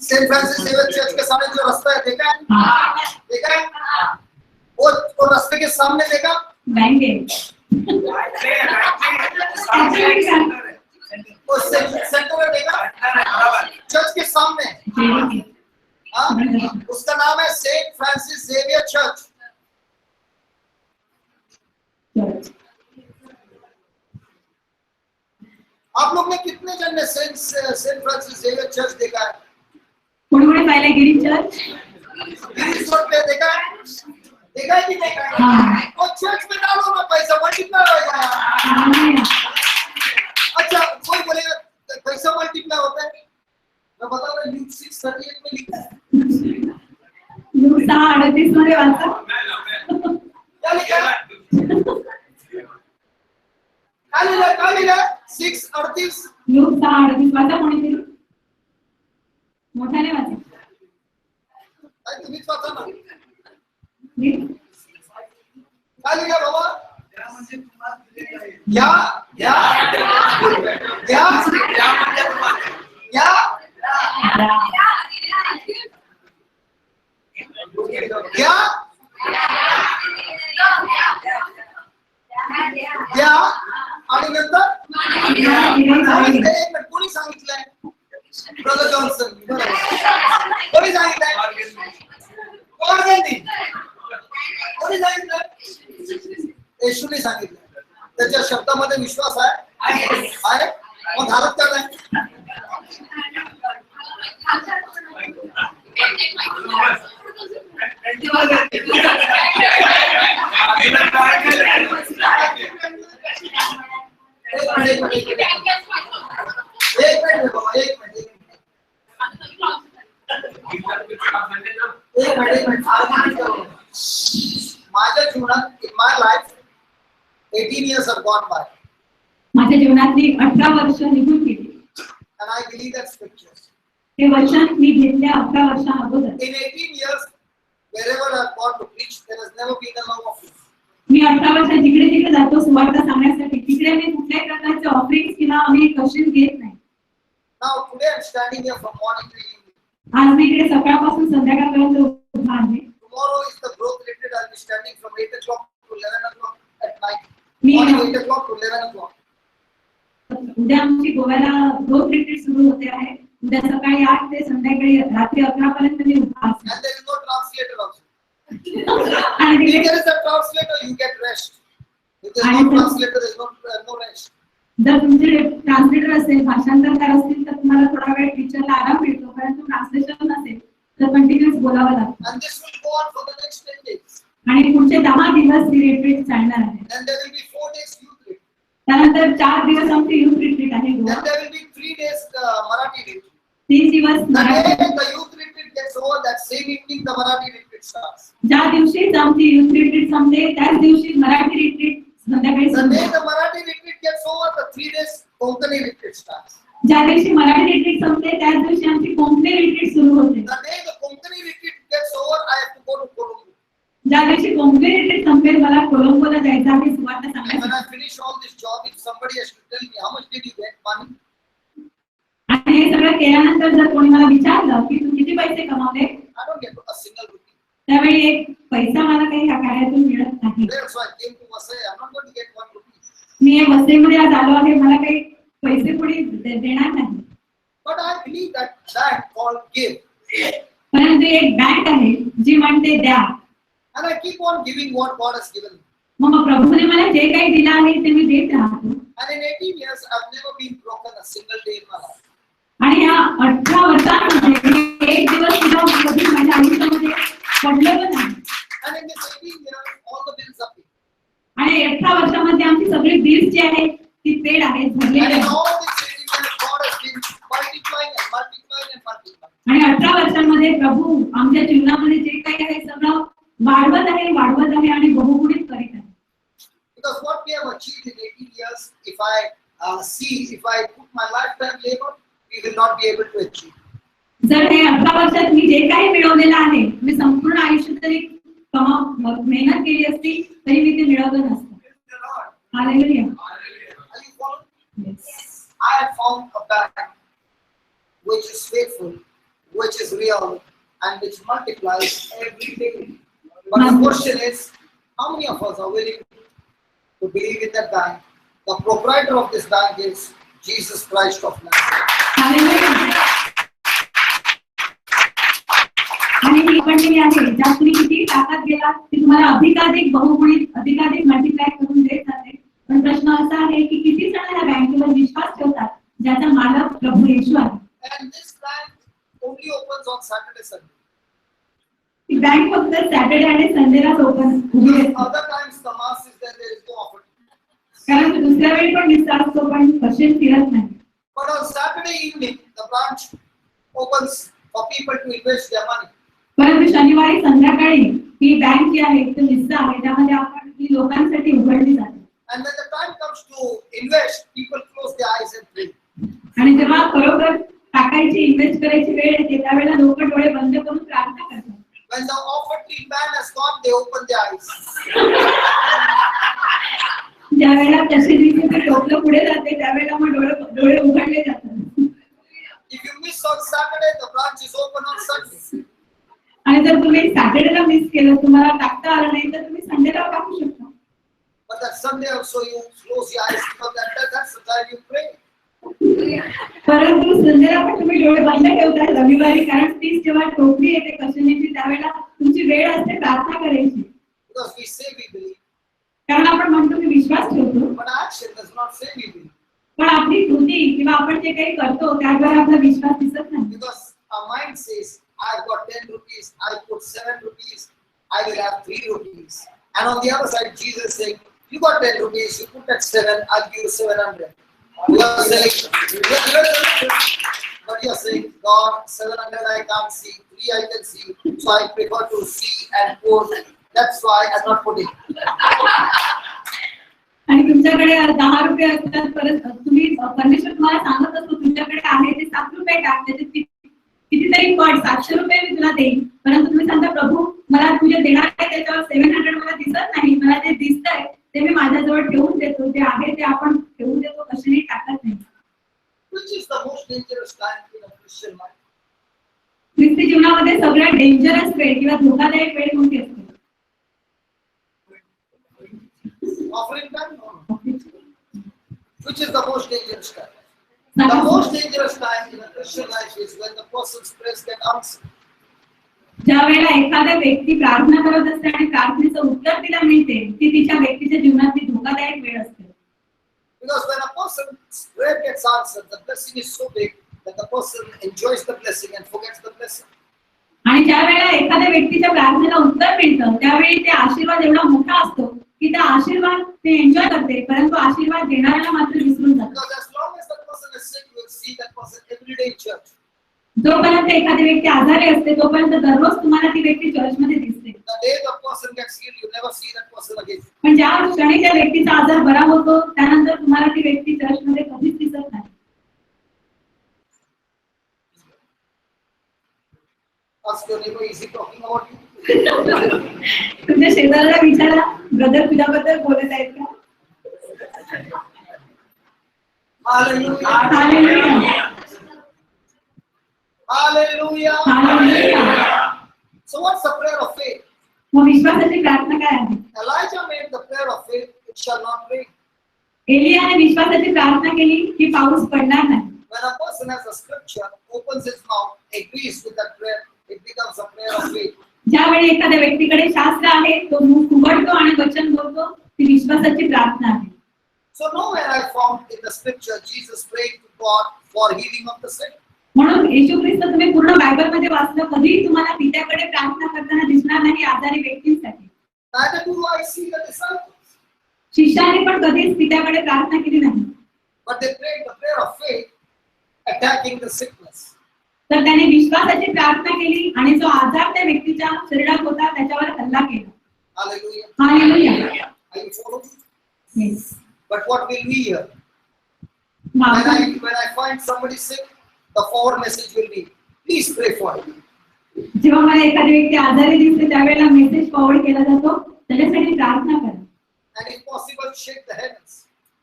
सेंट फ्रांसिस जेवियर चर्च के सामने जो रास्ता है देखा है वो रास्ते के सामने देखा बैंक है वो सेंटर में देखा चर्च के सामने हाँ उसका नाम है सेंट फ्रांसिस जेवियर चर्च आप लोग ने कितने जन ने सेंट फ्रांसिस जेवियर चर्च देखा है कोणी पाहिला गिरी चर्च गिरीश रोड पे देखा है कि देखा है वो चर्च में डालो ना पैसा मल्टीप्लाई होगा अच्छा कोई बोलेगा पैसा मल्टीप्लाई होता है मैं बता रहा हूँ ल्यूक 6:38 में लिखा है ल्यूक 6:38 मध्ये वाचा क्या लिखा है कालीला 6:38 ल्यूक 6:38 वाचा कोणीतरी मोठ्याने वाचा तुम्हीच वाचा ना मी कालीला बाबा क्या आणि नंतर कोणी सांगितलंय ब्रदर जॉन्सन कोणी सांगितलंय कोणी सांगितलं येशूने सांगितलं त्याच्या शब्दामध्ये विश्वास आहे मग घालत का नाही माझ्या जीवनात in my life 18 years have gone by माझ्या जीवनातली 18 वर्ष निघून गेली and I believe that scriptures हे वचन मी घेतल्या 18 वर्षा अगोदर in 18 years wherever I've gone to preach there has never been a love offering मी 18 वर्ष जिकडे जातो सुवार्थ सांगण्यासाठी तिकडे मी कुठल्याही प्रकारचे ऑफरिंग्स किंवा आम्ही कशन घेत नाही now today I'm standing here from morning to evening आज मी इकडे सकाळपासून संध्याकाळपर्यंत उभा आहे tomorrow is the growth related I'll be standing from 8 o'clock to 11 o'clock at night Me- morning 8 o'clock to 11 o'clock उद्या आमची गोव्याला ग्रोथ रिट्रीट सुरू होते आहे उद्या सकाळी 8 ते संध्याकाळी रात्री 11 पर्यंत मी उभा असेन and there is no translator also आणि if तिकडे there is a translator you get rest if there is And- no translator there is no rest जर तुमचे ट्रान्सलेटर असेल भाषांतरकार असतील तर तुम्हाला थोडा वेळ टीचरला आराम मिळतो परंतु ट्रान्सलेशन नसेल तर कंटिन्यूअस बोलावं लागतं and this will go on for the next 10 days आणि पुढचे 10 दिवस ही रिट्रीट चालणार आहे then there will be 4 days youth retreat त्यानंतर 4 दिवस आमची युथ रिट्रीट आहे then there will be 3 days Marathi retreat 3 दिवस the Marathi day the youth retreat gets over that same evening the Marathi retreat starts ज्या दिवशी आमची युथ रिट्रीट संपते त्याच दिवशी मराठी रिट्रीट संध्याकाळी the सुरू day होते. the Marathi retreat gets over the 3 days Konkani retreat starts ज्या दिवशी मराठी रिट्रीट संपते त्याच दिवशी आमची कोंकणी रिट्रीट सुरू होते the day the Konkani retreat gets over I have to go to Colombo ज्या दिवशी कोंकणी रिट्रीट संपेल मला कोलंबोला जायचं आहे सुवार्थ and when सांगायचं I finish all this job if somebody has to tell me how much did you get money आणि हे सगळं केल्यानंतर जर कोणी मला विचारलं की तू किती पैसे कमावले I don't get a single rupee त्यावेळी एक पैसा मला काही ह्या कार्यातून मिळत नाही. That's why I came to Vasai. I'm not going to get 1 rupee. मी या वसईमध्ये आज आलो आहे, मला काही पैसे कोणी देणार नाही. But I believe that bank called give. परंतु एक बँक आहे जी म्हणते द्या. And I keep on giving what God has given me. मग प्रभूने मला जे काही दिलं आहे ते मी देत राहतो. And in 18 years, I've never been broken a single day in my life. आणि या 18 वर्षांमध्ये एक दिवस सुद्धा कधी माझ्या आयुष्यामध्ये पडलं पण नाही. And in this 18 years, all the bills are paid. आणि 18 वर्षांमध्ये आमची सगळी बिल्स जी आहेत ती पेड आहेत, भरलेली And in आहेत. all these 18 years, God has been multiplying and multiplying and multiplying. आणि 18 वर्षांमध्ये प्रभू आमच्या जीवनामध्ये जे काही आहे सगळं वाढवत आहे आणि बहुगुणित करीत आहे. Because what we have achieved in 18 years, if I put my lifetime labor, we will not be able to achieve. जर हे 18 वर्षात मी जे काही मिळवलेलं आहे, मी संपूर्ण आयुष्य तरी मेहनत केली असती तरी मी ते मिळवलं नसतं. Hallelujah. Are you following? Yes. I have found a bank which is faithful, which is real, and which multiplies every day. But the question is, how many of us are willing to believe in that bank? The proprietor of this bank is Jesus Christ of Nazareth. Hallelujah. आणि ही मंडळी आहे ज्यात तुम्ही किती ताकद गेला ती तुम्हाला अधिकाधिक बहुगुणित अधिकाधिक मल्टिप्लाय करून देत जाते. पण प्रश्न असा आहे की किती जण या बँकेवर विश्वास ठेवतात ज्याचा मालक प्रभू येशू आहे. And this bank only opens on Saturday, Sunday. He bank फक्त सॅटर्डे आणि संडेलाच ओपन उभी Because असते. other times the mass is there is no offer. कारण दुसऱ्या वेळी पण विश्वास असतो पण मशीन फिरत नाही. But on Saturday evening, the branch opens for people to invest their money. परंतु शनिवारी संध्याकाळी ही बँक जी आहे ती हिस्सा आहे त्यामध्ये आपण ही लोकांसाठी उघडली जाते. And when the time comes to invest, people close their eyes and pray. आणि जेव्हा खरोखर टाकायची इन्व्हेस्ट करायची वेळ येते त्यावेळेला लोक डोळे बंद करून प्रार्थना करतात. When the offering man has gone, they open their eyes. ज्या वेळेला तशी दिवशी ते टोपलं पुढे जाते त्यावेळेला मग डोळे उघडले जातात. If you miss on Saturday, the branch is open on Sunday. आणि जर तुम्ही सॅटर्डेला मिस केलं तुम्हाला टाकता आलं नाही तर तुम्ही संडेला टाकू शकता. But that Sunday also you close your eyes because that's the time you pray. परंतु संडेला पण तुम्ही डोळे बंद ठेवता रविवारी कारण तीच जेव्हा टोपली येते कशनीची त्यावेळेला तुमची वेळ असते प्रार्थना करायची. Because we say we believe. कारण आपण म्हणतो की विश्वास ठेवतो But action does not say we believe. पण आपली कृती किंवा आपण जे काही करतो त्याद्वारे आपला विश्वास दिसत नाही. Because our mind says, I've got 10 rupees, I put 7 rupees, I will have 3 rupees. And on the other side, Jesus is saying, you got 10 rupees, you put that 7, I'll give you 700. You are saying, but you are saying, God, 700 I can't see, 3 I can see, so I prefer to see and put. That's why I'm not putting. आणि तुमच्याकडे 10 रुपये असतात परत तुम्ही परमेश्वर तुम्हाला सांगत असतो तुमच्याकडे आहे ते 7 रुपये टाक त्याचे कितीतरी पट 700 रुपये मी तुला देईन. परंतु तुम्ही सांगता प्रभू मला तुझे देणार आहे त्याच्यावर 700 मला दिसत नाही मला ते दिसतंय ते मी माझ्याजवळ ठेवून देतो जे आहे ते आपण ठेवून देतो कशाने टाकत नाही. Which is the most dangerous time in a Christian life? ख्रिस्ती जीवनामध्ये सगळ्यात डेंजरस वेळ किंवा धोकादायक वेळ कोणती असते? Offering time? No. Which is the most dangerous time? The most dangerous time in a Christian life is when the person's prayers get answered. ज्या वेळेला एखादा व्यक्ती प्रार्थना करत असते आणि प्रार्थनेचं उत्तर तिला मिळते ती तिच्या व्यक्तीच्या जीवनातली धोकादायक वेळ असते. Because when a person's prayer gets answered, the blessing is so big that the person enjoys the blessing and forgets the blessing. आणि ज्या वेळेला एखाद्या व्यक्तीच्या प्रार्थनेला उत्तर मिळतं त्यावेळी ते आशीर्वाद एवढा मोठा असतो की त्या आशीर्वाद ते एन्जॉय करते परंतु आशीर्वाद देणाऱ्याला मात्र विसरून जाते. Because as long as that person is sick, you will see that person every day in church. जोपर्यंत एखादी व्यक्ती आजारी असते तोपर्यंत दररोज तुम्हाला ती व्यक्ती चर्चमध्ये दिसते. The day the person gets healed, you never see that person again. पण ज्या क्षणी त्या व्यक्तीचा आजार बरा होतो त्यानंतर तुम्हाला ती व्यक्ती चर्चमध्ये कधीच दिसत नाही. Ask your neighbor, is he talking about you? तुमच्या शेजाऱ्याला विचारा ब्रदर तुझ्याबद्दल बोलत आहेत का? Hallelujah. Hallelujah. Hallelujah. Hallelujah. So what's the prayer of faith? मग विश्वासाची प्रार्थना काय आहे? Elijah made the prayer of faith, it shall not rain. एलियाने विश्वासाची प्रार्थना केली की पाऊस पडणार नाही. When a person has a scripture, opens his mouth, agrees with that prayer, it becomes a prayer of faith. ज्यावेळी एखाद्या व्यक्तीकडे शास्त्र आहे, तो मुख उघडतो आणि वचन बोलतो, ती विश्वासाची प्रार्थना आहे. So nowhere I found in the scripture Jesus praying to God for healing of the sick. म्हणून येशू ख्रिस्त तुम्ही पूर्ण बायबल मध्ये वाचलं, कधीही तुम्हाला पित्याकडे प्रार्थना करताना दिसणार नाही आजारी व्यक्तींसाठी. Neither do I see the disciples. शिष्याने पण कधीच पित्याकडे प्रार्थना केली नाही. But they prayed the prayer of faith, attacking the sickness. तर त्याने विश्वासाची प्रार्थना केली आणि जो आजार त्या व्यक्तीच्या शरीरात होता त्याच्यावर हल्ला केला. Hallelujah. Hallelujah. Are you following? Yes. But what will we hear? Mug When I find somebody sick, the forward message will be, please pray for him. जेव्हा मला एखादी व्यक्ती आजारी दिसते त्यावेळेला मेसेज फॉरवर्ड केला जातो, त्याच्यासाठी प्रार्थना करा. And if possible, shake the heavens.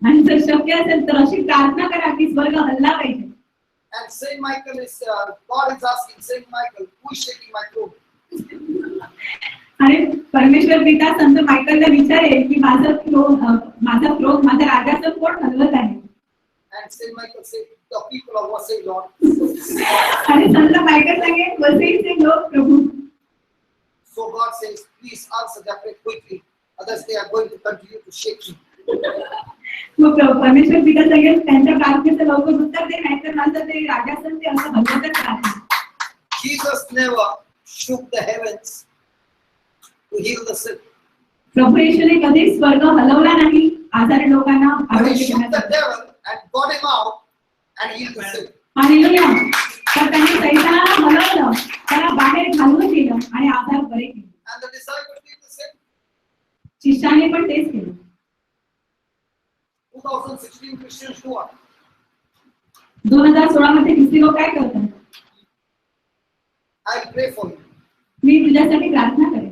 आणि जर शक्य असेल तर अशी प्रार्थना करा की स्वर्ग हल्ला पाहिजे. And Saint Michael is, God is asking Saint Michael, who is shaking my throat? आणि परमेश्वर पिता संत मायकलला विचारेल की माझा क्रोध माझ्या रागाचं कोण हलवत आहे. And Saint Michael said, the people of Vasai, Lord. आणि संत मायकल सांगेल वसईचे लोक प्रभू. So God says, please answer that prayer quickly, others they are going to continue to shake you. मग परमेश्वर पिता सांगेल त्यांच्या प्रार्थनेचं लवकर उत्तर दे, नाहीतर माझं ते रागासन ते असं हलवतच राहतील. Jesus never shook the heavens to heal the sick. प्रभू येशूने कधीच स्वर्ग हलवला नाही आजारी लोकांना But he आरोग्य shook the देण्यासाठी. devil and got him out and healed the sick. Hallelujah. तर त्यांनी सैतानाला हलवलं, त्याला बाहेर घालवून दिलं आणि आजार बरे केले. And the disciples did the same. शिष्याने पण तेच केलं. 2016 Christians do what? 2016 मध्ये ख्रिस्ती लोक काय करतात? I will pray for you. मी तुझ्यासाठी प्रार्थना करेन.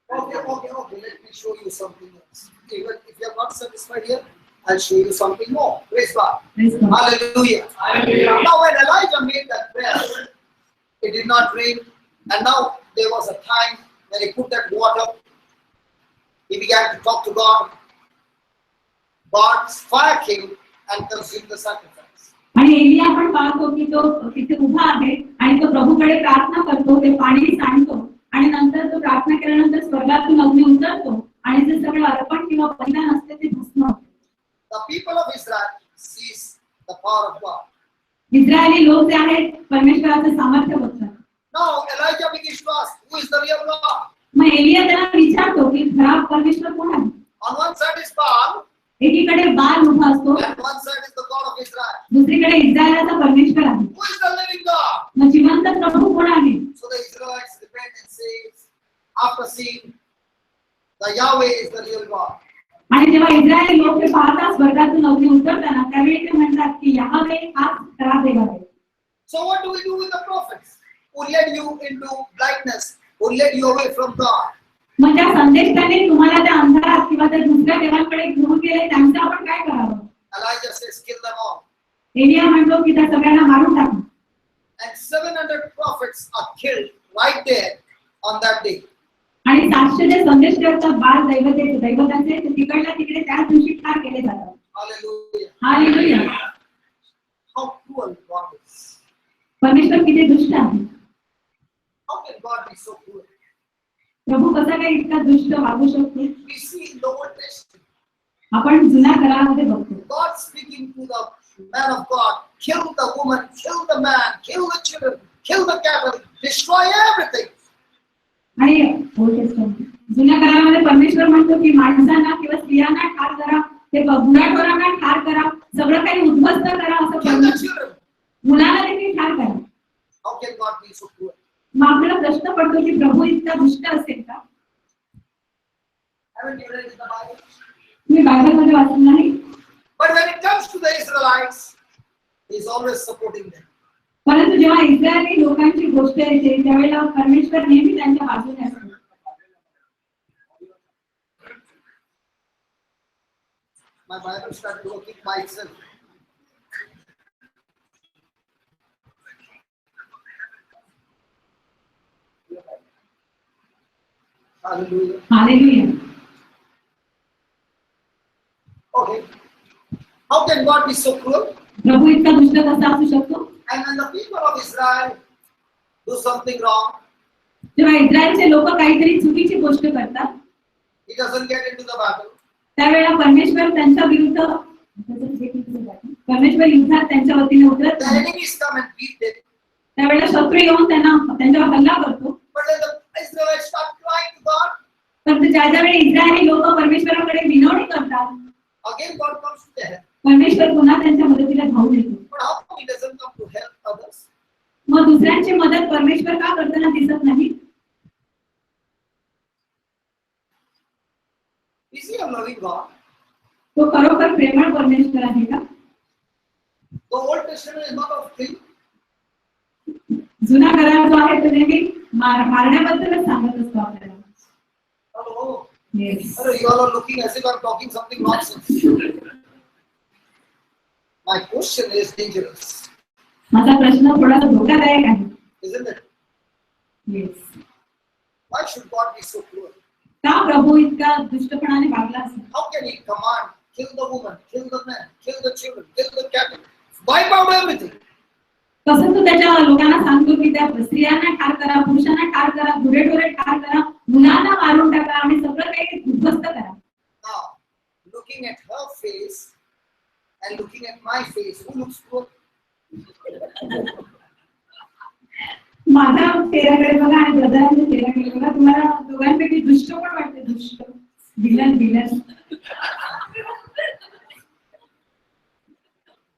Okay. Let me show you something else. Even if you are not satisfied here, I'll show you something more. Praise God. Praise God. Hallelujah. Hallelujah. Now when Elijah made that prayer, it did not rain. And now there was a time when he put that water. He began to talk to God. God's fire came and consumed the sacrifice. आणि एलिया पण पाहतो की तो तिथे उभा आहे आणि तो प्रभूकडे प्रार्थना करतो, ते पाणी सांडतो आणि नंतर तो प्रार्थना केल्यानंतर स्वर्गातून अग्नी उतरतो आणि जे सगळं अर्पण किंवा बलिदान असते ते भस्म होते. The people of Israel sees the power of God. Israeli लोक जे आहेत परमेश्वराचं सामर्थ्य बघतात. Now Elijah begins to ask, who is the real God? मग एलिया त्याला विचारतो की खरा परमेश्वर कोण आहे. On one side is Baal, एकीकडे बाल उभा असतो, and one side is the God of Israel. दुसरीकडे इस्रायलाचा परमेश्वर आहे. Who is the living God? मग जिवंत प्रभू कोण आहे. So the Israelites repent and say, after seeing the Yahweh is the real God. आणि जेव्हा इस्रायली लोक ते पाहतात स्वर्गातून अग्नी उतरताना त्यावेळी ते म्हणतात की याहवे हाच खरा देव आहे. So what do we do with the prophets who led you into blindness, who led you away from God? मग त्या संदेशाने तुम्हाला त्या अंधारात किंवा त्या दुसऱ्या देवांकडे घेऊन गेले, त्यांचं आपण काय करावं. Elijah says, kill them all. Elia म्हणतो की त्या सगळ्यांना मारून टाका. And 700 prophets are killed right there on that day. आणि 700 जे संदेश करतात बाल दैवतांचे ते तिकडल्या तिकडे त्याच दिवशी ठार केले जातात. Hallelujah. Hallelujah. How cruel God is. परमेश्वर किती दुष्ट आहे. How can God be so cruel? प्रभू कसा काय इतका दुष्ट वागू शकतो. We see in the Old Testament, आपण जुन्या करारामध्ये बघतो God speaking to the man of God, kill the woman, kill the man, kill the children, kill the cattle, destroy everything. आणि जुन्या करारामध्ये परमेश्वर म्हणतो की माणसांना किंवा स्त्रियांना ठार करा, ते गुराढोरांना ठार करा, सगळं काही उद्ध्वस्त करा असं Kill the परमेश्वर. children. मुलांना देखील ठार करा. How can God be so cruel? मग आपल्याला प्रश्न पडतो की प्रभू इतका दुष्ट असेल का. Haven't you read in the Bible? मी बायबलमध्ये वाचलं नाही. But when it comes to the Israelites, He is always supporting them. परंतु जेव्हा इस्रायली लोकांची गोष्ट येते त्यावेळेला परमेश्वर नेहमी त्यांच्या बाजूने असतो. My Bible started working by itself. Hallelujah. Hallelujah. Okay. How can God be so cruel? प्रभू इतका दुष्ट कसा असू शकतो? And when the people of Israel do something wrong, जेव्हा इस्रायलचे लोक काहीतरी चुकीची गोष्ट करतात, he doesn't get into the battle. त्यावेळेला परमेश्वर त्यांच्या विरुद्ध परमेश्वर युद्धात त्यांच्या वतीने उतरत The नाही. enemies come and beat them. त्यावेळेला शत्रू येऊन त्यांच्यावर हल्ला करतो. But when the Israelites start crying to God, पण ज्या वेळी इस्रायली लोक परमेश्वराकडे विनवणी करतात, again God comes to their help. परमेश्वर पुन्हा त्यांच्या मदतीला धावून येतो. But how come he doesn't come to help others? मग दुसऱ्यांची मदत परमेश्वर का करताना दिसत नाही? Is he a loving God? तो खरोखर प्रेमळ परमेश्वर आहे का? The Old Testament is not of killing. जुना करार जो आहे तो नेहमी मारण्याबद्दलच सांगत असतो आपल्याला. Hello. Yes. You all are looking as if I'm talking something nonsense. My question is dangerous, माझा प्रश्न थोडासा धोकादायक आहे. isn't it? Yes. Why should God be so cruel? का प्रभू इतका दुष्टपणाने वागला असेल? How can he command, kill the woman, kill the man, kill the children, kill the cattle, wipe out everything? कसं तू त्याच्या लोकांना सांगतो की त्या स्त्रियांना ठार करा, पुरुषांना ठार करा, गुरेढोरे ठार करा, मुलांना मारून टाका आणि सगळं काही उद्ध्वस्त करा. Now, looking at her face and looking at my face, who looks cruel? माझा चेहऱ्याकडे बघा आणि ब्रदरांच्या चेहऱ्याकडे बघा, तुम्हाला दोघांपैकी दुष्ट पण वाटते? दुष्ट, विलन, विलन.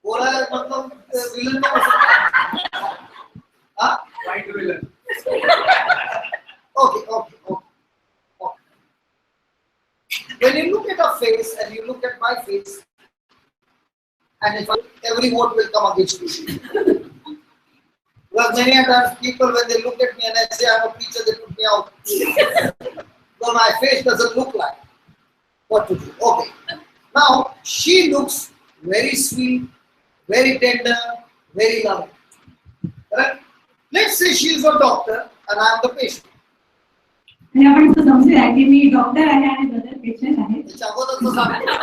बोला मतलब विलन का मतलब हाँ White villain. okay. When you look at a face and you look at my face, and if every vote will come against you. Because many times people, when they look at me and I say I'm a preacher, they put me out. So my face doesn't look like what to do. Okay. Now she looks very sweet, very tender, very loving. Correct? Let's say she is a doctor and I am the patient. आणि आपण असं समजूया की मी doctor आहे आणि brother patient आहे. It's अगोदरचं सांगतो.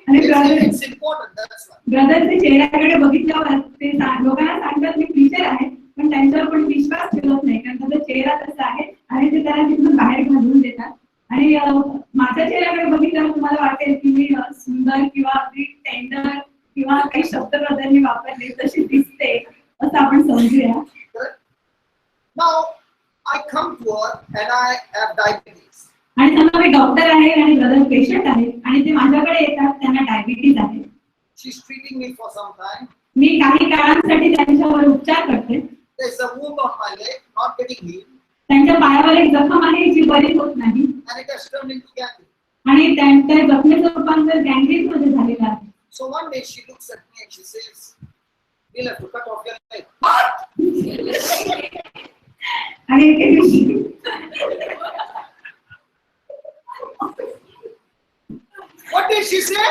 आणि brother It's important, that's why. ब्रदरच्या चेहऱ्याकडे बघितल्यावर ते लोकांना सांगतात मी टीचर आहे, पण त्यांच्यावर पण विश्वास ठेवत नाही कारण त्याचा चेहरा तसा आहे आणि ते त्याला तिथून बाहेर घालून देतात. आणि माझ्या चेहऱ्याकडे बघितल्यावर तुम्हाला वाटेल की मी सुंदर किंवा अगदी टेंडर किंवा काही शब्द ब्रदरनी वापरले तशी दिसते असं आपण समजूया. Now I come to her and I have diabetes. आणि समजा मी डॉक्टर आहे आणि ब्रदर पेशंट आहे आणि ते माझ्याकडे येतात, त्यांना डायबिटीज आहे. She's treating me for some time. मी काही काळांसाठी त्यांच्यावर उपचार करते. There's a wound on my leg, not getting healed, त्यांच्या पायावर एक जखम आहे जी बरी होत नाही and it has turned into gangrene. आणि त्या जखमेचं रूपांतर गँग्रीन मध्ये झालेलं आहे. So one day she looks at me and she says, "We'll have to cut off your leg." What? आणि एके दिवशी What did she say?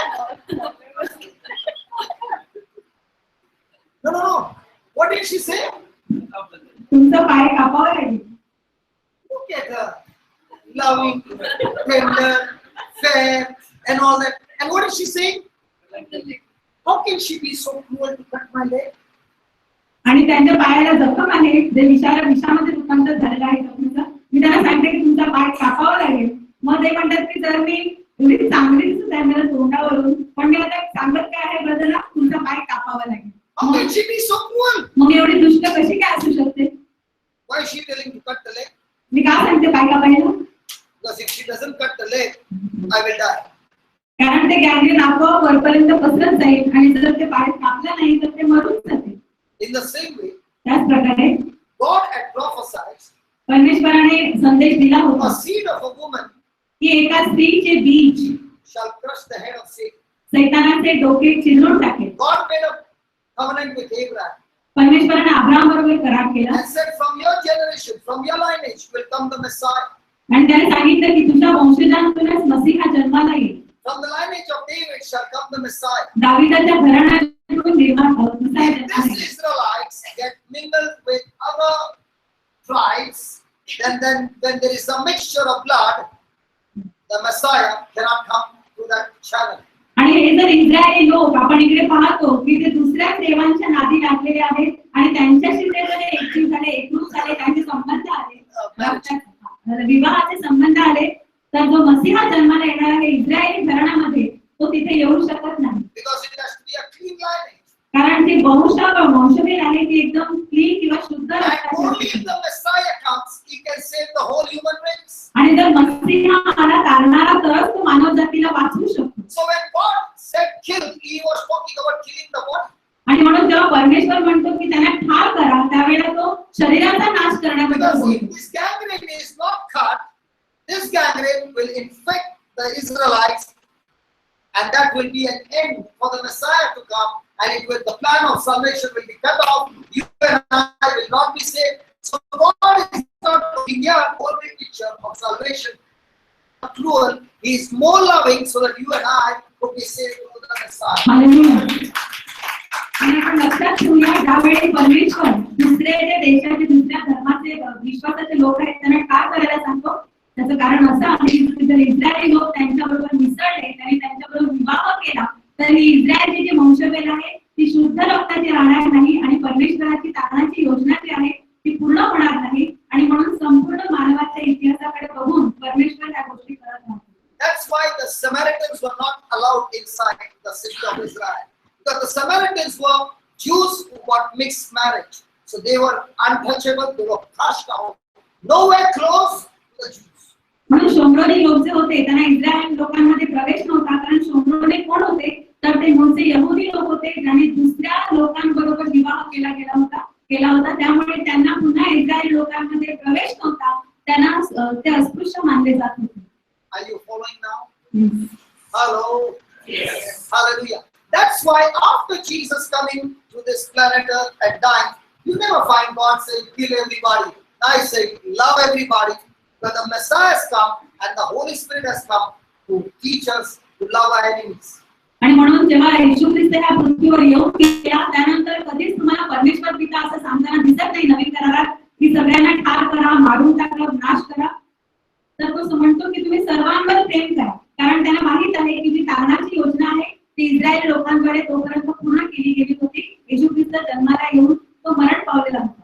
No. What did she say? तुमचा पाय कापावा लागेल. Look at her, loving, tender, fair, and all that. And what is she saying? How can she be so cruel to cut my leg? आणि त्यांच्या पायाला जखम आहे जे विषामध्ये रूपांतर झालेलं आहे जखमेचं. मी त्यांना सांगते की तुमचा पाय कापावा लागेल. मग ते म्हणतात की जर मी एवढी चांगली दिसत आहे मला तोंडावरून, पण मी आता सांगत काय आहे ब्रदरला तुमचा पाय कापावा लागेल. How can she be so cruel? मग एवढी दुष्ट कशी काय असू शकते? Why is she telling to cut the leg? मी का सांगते पाय कापायला? Because if she doesn't cut the leg, I will die. कारण ते गँग्रीन आपोआप वरपर्यंत पसरत जाईल आणि जर ते पाय कापला नाही तर ते मरून जाते. In the same way, त्याच प्रकारे God had prophesied परमेश्वराने संदेश दिला होता a seed of a woman की एका स्त्रीचे बीज shall crush the head of Satan. सैतानाचे डोके चिरून टाकेल. God made a covenant with Abraham परमेश्वराने अब्राहम बरोबर करार केला and said, "From your generation, from your lineage, will come the Messiah. आणि त्याने सांगितलं की तुझ्या वंशजांतूनच मसीहा जन्माला येईल. From the lineage of David shall come the Messiah." दाविदाच्या घराण्यातून निर्माण मसीहा If जन्माला these येईल. Israelites get mingled with other tribes, then when there is a mixture of blood, the Messiah cannot come through that channel. आणि हे जर इस्रायली लोक आपण इकडे पाहतो की ते दुसऱ्या देवांच्या नादी लागलेले आहेत आणि त्यांच्याशी ते जर एकजीव झाले, एकरूप झाले, त्यांचे संबंध आले, विवाहाचे संबंध आले, तर जो मसीहा जन्माला येणार आहे इस्रायली घराण्यामध्ये तो तिथे येऊ शकत नाही. Because it has to be a clean lineage. कारण ते वंशवेल आहे, ती एकदम क्लीन किंवा शुद्ध And only if the Messiah comes, he can save the whole human race. आणि जर मसीहा आला तारणारा तरच तो मानव जातीला वाचवू शकतो. So when God said kill, he was talking about killing the body. आणि म्हणून जेव्हा परमेश्वर म्हणतो की त्यांना ठार करा, त्यावेळेला तो शरीराचा नाश करण्याबद्दल Because बोलतो. if this gangrene is not cut, this gangrene will infect the Israelites, and that will be an end for the Messiah to come, and it will, the plan of salvation will be cut off. You and I will not be saved. So God is not looking here for the picture of salvation. Cruel, he is more loving, so that you and I could be saved through the Messiah. Hallelujah. आणि आपण लक्षात ठेवूया, ज्यावेळी परमेश्वर दुसरे जे देशाचे, दुसऱ्या धर्माचे विश्वासाचे लोक आहेत त्यांना काय करायला सांगतो, त्याचं कारण असं आहे की जर इस्रायली लोक त्यांच्याबरोबर मिसळले, त्यांनी त्यांच्याबरोबर विवाह केला, तर ही इस्रायलची जी वंशवेल आहे ती शुद्ध रक्ताची राहणार नाही आणि परमेश्वराची तारणाची योजना जी आहे ती पूर्ण होणार नाही. आणि म्हणून संपूर्ण मानवाच्या इतिहासाकडे बघून परमेश्वर या गोष्टी करत राहतो. That's why the Samaritans were not allowed inside the city of Israel. Because the Samaritans were Jews who got mixed marriage. So they were untouchable, they were cast out. Nowhere close to the Jews. म्हणून शोम्रोनी लोक जे होते त्यांना इस्रायल लोकांमध्ये प्रवेश नव्हता. कारण शोम्रोनी कोण होते, तर ते मूळचे यहुदी लोक होते ज्यांनी दुसऱ्या लोकांबरोबर विवाह केला होता. त्यामुळे त्यांना पुन्हा इस्रायल लोकांमध्ये प्रवेश नव्हता. त्यांना ते अस्पृश्य मानले जात होते. Are you following now? Hello. Yes. Hallelujah. That's why after Jesus coming to this planet Earth and dying, you never find God saying kill everybody. I say love everybody. But the Messiah has come and the Holy Spirit has come to teach us to love our enemies. आणि म्हणून जेव्हा येशू ख्रिस्त या पृथ्वीवर येऊन गेला, त्यानंतर कधीच तुम्हाला परमेश्वर पिता असं सांगताना दिसत नाही नवीन करारात की सगळ्यांना ठार करा, मारून टाका, नाश करा. तर तो म्हणतो की तुम्ही सर्वांवर प्रेम करा. कारण त्यांना माहित आहे की जी तारणाची योजना आहे ती इस्रायल लोकांकडे तोपर्यंत पूर्ण केली गेली होती. येशू ख्रिस्त जन्माला येऊन तो मरण पावलेला होता.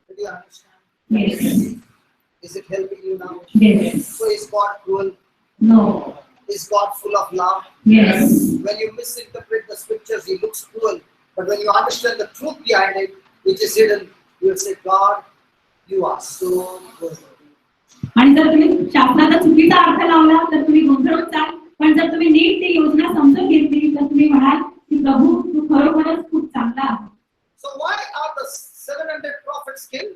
Do you understand? Yes. Is it helping you now? Yes. So is God cruel? No. Is God full of love? Yes. When you misinterpret the scriptures, he looks cruel. But when you understand the truth behind it, which is hidden, you will say, God, you are so good. आणि जर तुम्ही शास्त्राचा चुकीचा अर्थ लावला तर तुम्ही गोंधळून जाल. पण जर तुम्ही नीट ती योजना समजून घेतली तर तुम्ही म्हणाल की प्रभू तू खरोखरच खूप चांगला आहे. So why are the 700 prophets killed?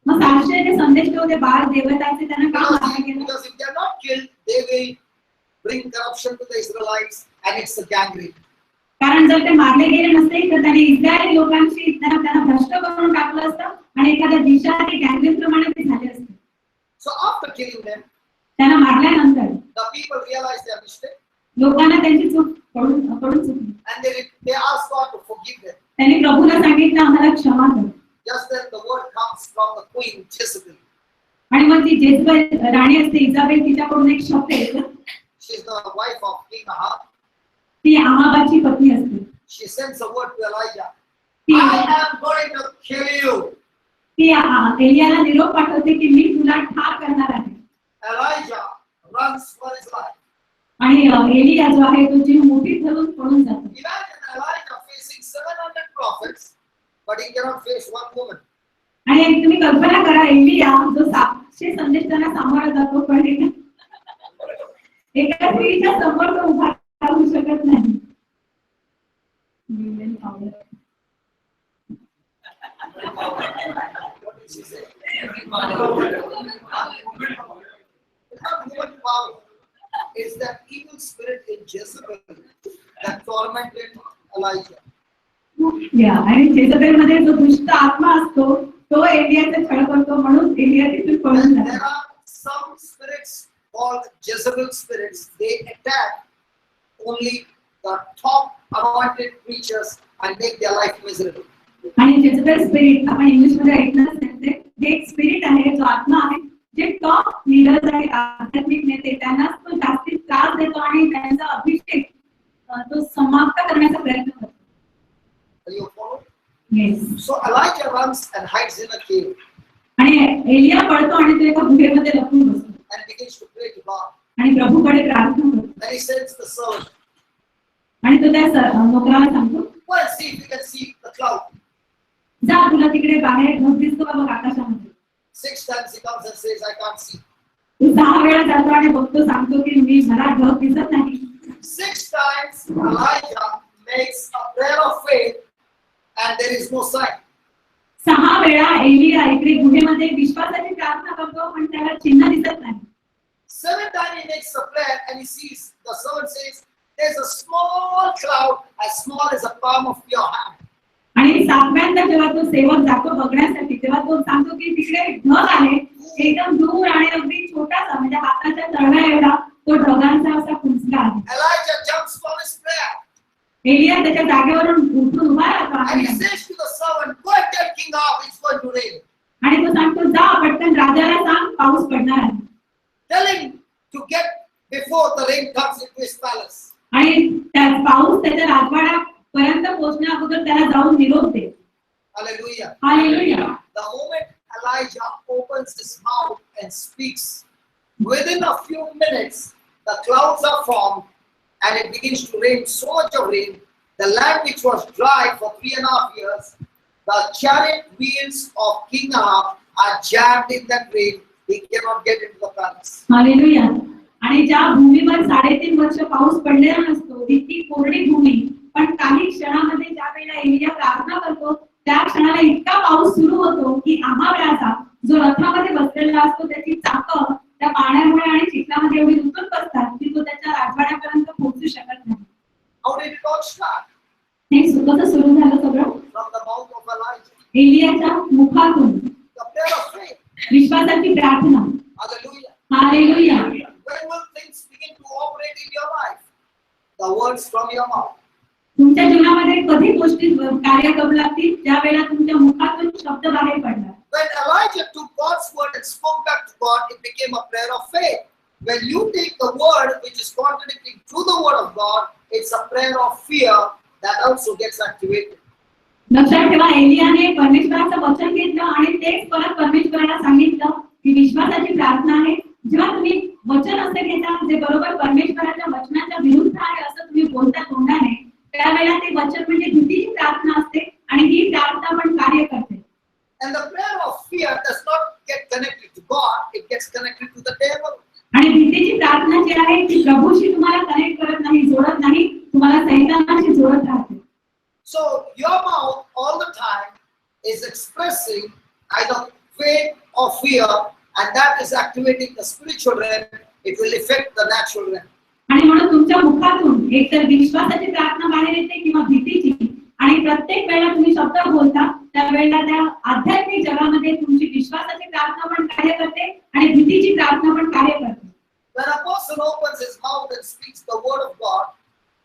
मग 700 जे संदेश होते बाळ देवताचे त्यांना का मारले गेले? Because if they are not killed, they will bring corruption to the Israelites, and it's a gangrene. कारण जर ते मारले गेले नसते तर त्यांनी इस्रायली लोकांशी त्यांना भ्रष्ट करून टाकलं असतं आणि एखाद्या दिशाने गँग्रीन प्रमाणे ते झाले असते. So after killing them, त्यांना मारल्यानंतर the people realized their mistake, लोकांना त्यांची चूक पडून चुकली and they asked God to forgive them. त्यांनी प्रभूला सांगितलं आम्हाला क्षमा कर. Just then the word comes from the queen Jezebel. आणि मग ती जेजबेल राणी असते इजाबेल, तिच्याकडून एक शब्द येतो. She's the wife of King Ahab. ती आहाबाची पत्नी असते. She sends a word to Elijah. ती I am going to kill you. ती एलियाला निरोप पाठवते की मी तुला ठार करणार आहे. Elijah runs for his life. आणि एलिया जो आहे तो जीव मुठीत धरून पळून जातो. Imagine Elijah facing 700 prophets, but he cannot face one woman. आणि एक तुम्ही कल्पना करा, एलिया जो 700 संदेश त्यांना सामोरा जातो पण एका स्त्रीच्या समोर तो उभा राहू शकत नाही. What did she say? It's not human power. It's that evil spirit in Jezebel that tormented Elijah. आणि जेजबेल मध्ये जो दुष्ट आत्मा असतो तो एलियाचा छळ करतो म्हणून एलिया तिथून पळून There जातो. are some spirits called Jezebel spirits. They attack only the top anointed preachers and make their life miserable. आणि जेजबेल स्पिरिट आपण इंग्लिश मध्ये ऐकलं असेल ते जे एक स्पिरिट आहे, जो आत्मा आहे, जे टॉप लीडर्स आहेत, आध्यात्मिक नेते, त्यांनाच तो जास्तीत त्रास देतो आणि त्यांचा अभिषेक तो समाप्त करण्याचा प्रयत्न करतो. Are you following? Yes. So Elijah runs and hides in a cave आणि एलिया पळतो आणि तो एका गुहेमध्ये लपून बसतो and begins to pray to God. आणि प्रभूकडे प्रार्थना करतो. Then he sends the servant, आणि तो त्या नोकराला सांगतो, go and see if you can see the cloud. जा, तुला तिकडे बाहेर ढग दिसतो का बघ आकाशामध्ये. 6 times he comes and says, I can't see. तो 6 वेळा जातो आणि बघतो, सांगतो की मला ढग दिसत नाही. 6 times Elijah makes a prayer of faith and there is no sign. 6 वेळा एलिया इकडे गुहेमध्ये विश्वासाची प्रार्थना करतो, पण त्याला चिन्ह दिसत नाही. 7th time he makes a prayer and he sees, the servant says, there's a small cloud as small as a palm of your hand. आणि 7व्यांदा जेव्हा तो सेवक जातो बघण्यासाठी, तेव्हा तो सांगतो की तिकडे ढग आहे, एकदम दूर आणि अगदी छोटासा, म्हणजे हाताच्या तळव्या एवढा तो ढगांचा असा कुंचला आहे. Elijah jumps from his prayer Elia त्याच्या जागेवरून उठून उभा राहतो and he says to the servant, go and tell King Ahab it's going to rain. आणि तो सांगतो, जा पटकन राजाला सांग पाऊस पडणार आहे. Tell him to get before the rain comes into his palace. आणि त्या पाऊस त्याच्या राजवाड्यापर्यंत पोहोचण्या अगोदर त्याला जाऊन निरोप दे. Hallelujah. Hallelujah. The moment Elijah opens his mouth and speaks, within a few minutes the clouds are formed and it begins to rain, so much of rain. The land which was dry for 3.5 years, the chariot wheels of King Ahab are jammed in that rain. He cannot get into the palace. Hallelujah. आणि ज्या भूमीवर 3.5 वर्ष पाऊस पडलेला नसतो, इतकी कोरडी भूमी, पण काही क्षणामध्ये ज्या वेळेला एलिया प्रार्थना करतो, त्या क्षणाला इतका पाऊस सुरू होतो की आहाब राजा जो रथामध्ये बसलेला असतो, त्याची चाकं त्या पाण्यामुळे आणि चिखलामध्ये एवढी रुतून बसतात की तो त्याच्या राजवाड्यापर्यंत पोहोचू शकत नाही. How did it all start? हे कसं सुरू झालं सगळं? From the mouth of Elijah. एलियाच्या मुखातून The prayer of faith. विश्वासाची प्रार्थना. Hallelujah. Hallelujah. When will things begin to operate in your life? The words from your mouth. तुमच्या जीवनामध्ये कधी गोष्टी कार्य करू लागतील, ज्या वेळेला तुमच्या मुखातून शब्द बाहेर पडणार. When Elijah took God's word and spoke back to God, it became a prayer of faith. When you take the word which is contradicting to the word of God, it's a prayer of fear that also gets activated. लक्षात ठेवा, एलियाने परमेश्वराचं वचन घेतलं आणि तेच परत परमेश्वराला सांगितलं की विश्वासाची प्रार्थना आहे. जेव्हा तुम्ही वचन असे घेता जे बरोबर परमेश्वराच्या वचनाच्या विरुद्ध आहे असं तुम्ही बोलता तोंडाने, त्यावेळेला ते वचन म्हणजे भीतीची प्रार्थना असते आणि ही प्रार्थना पण कार्य करते. And the prayer of fear does not get connected to God, it gets connected to the devil. आणि भीतीची प्रार्थना जी आहे ती प्रभूशी तुम्हाला कनेक्ट करत नाही, जोडत नाही, तुम्हाला सैतानाशी जोडत राहते. So your mouth all the time is expressing either faith or fear, and that is activating the spiritual realm. It will affect the natural realm. आणि म्हणून तुमच्या मुखातून एकतर विश्वासाची प्रार्थना बाहेर येते किंवा भीतीची, आणि प्रत्येक वेळेला तुम्ही शब्द बोलता त्यावेळेला त्या आध्यात्मिक जगामध्ये तुमची विश्वासाची प्रार्थना पण कार्य करते आणि भीतीची प्रार्थना पण कार्य करते. When a person opens his mouth and speaks the word of God,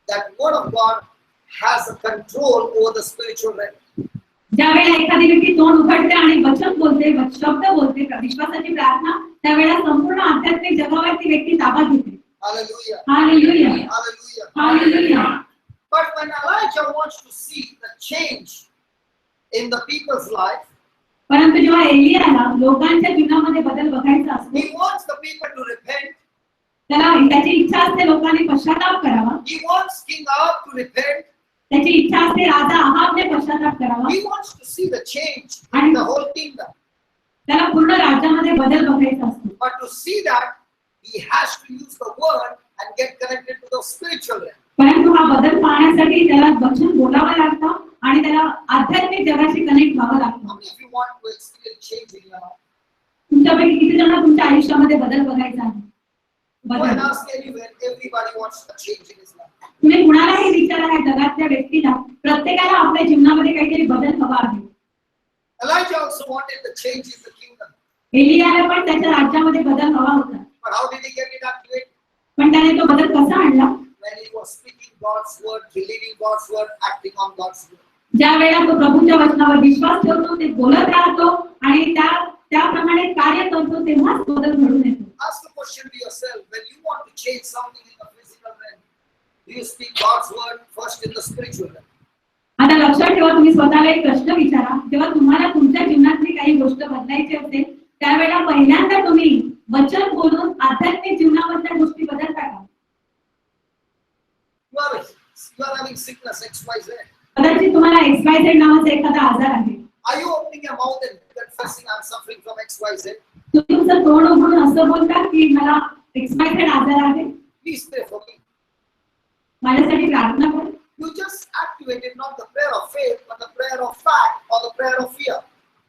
that word of God has a control over the spiritual realm. ज्यावेळेला एखादी व्यक्ती तोंड उघडते आणि वचन बोलते, शब्द बोलते, विश्वासाची प्रार्थना, त्यावेळेला संपूर्ण आध्यात्मिक जगावर ती व्यक्ती ताबा घेते. Hallelujah. Hallelujah. Hallelujah. Hallelujah. But when Elijah wants to see the change in the people's life, परंतु जेव्हा एलियाला लोकांच्या जीवनामध्ये बदल बघायचा असतो, he wants the people to repent. त्याला त्याची इच्छा असते लोकांनी पश्चाताप करावा. He wants King Ahab to repent. त्याची इच्छा असते राजा अहाबने पश्चाताप करावा. He wants to see the change in the whole kingdom. त्याला पूर्ण राज्यामध्ये बदल बघायचा असतो. But to see that, he has to use the word and get connected to the spiritual realm. परंतु हा बदल पाहण्यासाठी त्याला वचन बोलावं लागतं आणि त्याला आध्यात्मिक जगाशी कनेक्ट व्हावं How लागतं. many of you want to experience change in your life? तुमच्यापैकी किती जण तुमच्या आयुष्यामध्ये बदल बघायचा आहे? Go and बदल ask anywhere, everybody wants a change in his life. तुम्ही कुणालाही विचारा, या जगातल्या व्यक्तीला प्रत्येकाला आपल्या जीवनामध्ये काहीतरी बदल हवा आहे. Elijah also wanted the change in the kingdom. एलियाला पण त्याच्या राज्यामध्ये बदल हवा होता, But how did he get it activated? पण त्याने तो बदल कसा आणला? When he was speaking God's word, believing God's word, acting on God's word. ज्या वेळेला तो प्रभूच्या वचनावर विश्वास ठेवतो, ते बोलत राहतो आणि त्याप्रमाणे कार्य करतो, तेव्हाच बदल घडून येतो. Ask the question to yourself, when you want to change something in the physical realm, do you speak God's word first in the spiritual realm? आता लक्षात ठेवा, तुम्ही स्वतःला एक प्रश्न विचारा, जेव्हा तुम्हाला तुमच्या जीवनातली काही गोष्ट बदलायची असेल, त्यावेळेला पहिल्यांदा तुम्ही वचन बोलून आध्यात्मिक जीवनामधल्या गोष्टी बदलता का? You are having sickness XYZ. कदाचित तुम्हाला XYZ नावाचा एखादा आजार आहे. Are you opening your mouth and confessing I'm suffering from XYZ? तुम्ही तुमचं तोंड उघडून असं बोलता की मला XYZ आजार आहे, Please pray for me. माझ्यासाठी प्रार्थना करा. You just activated not the prayer of faith, but the prayer of fact or the prayer of fear.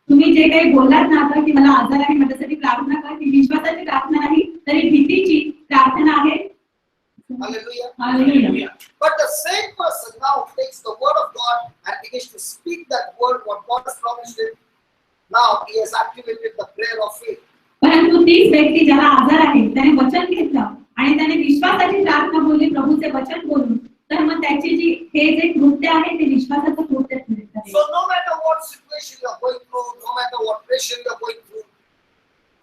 तुम्ही जे काही बोललात ना आता की मला आजार आहे, माझ्यासाठी प्रार्थना करा, ती विश्वासाची प्रार्थना नाही, तर ही भीतीची प्रार्थना आहे. Hallelujah. Hallelujah. But the same person now takes the word of God and begins to speak that word, what God has promised him. Now he has activated the prayer of faith. परंतु तीच व्यक्ती ज्याला आजार आहे, त्याने वचन घेतलं आणि त्याने विश्वासाची प्रार्थना बोलली, प्रभूचे वचन बोलून, तर मग त्याची हे जे कृत्य आहे ते विश्वासाचं कृत्य ठरते. So no matter what situation you are going through, no matter what pressure you are going through,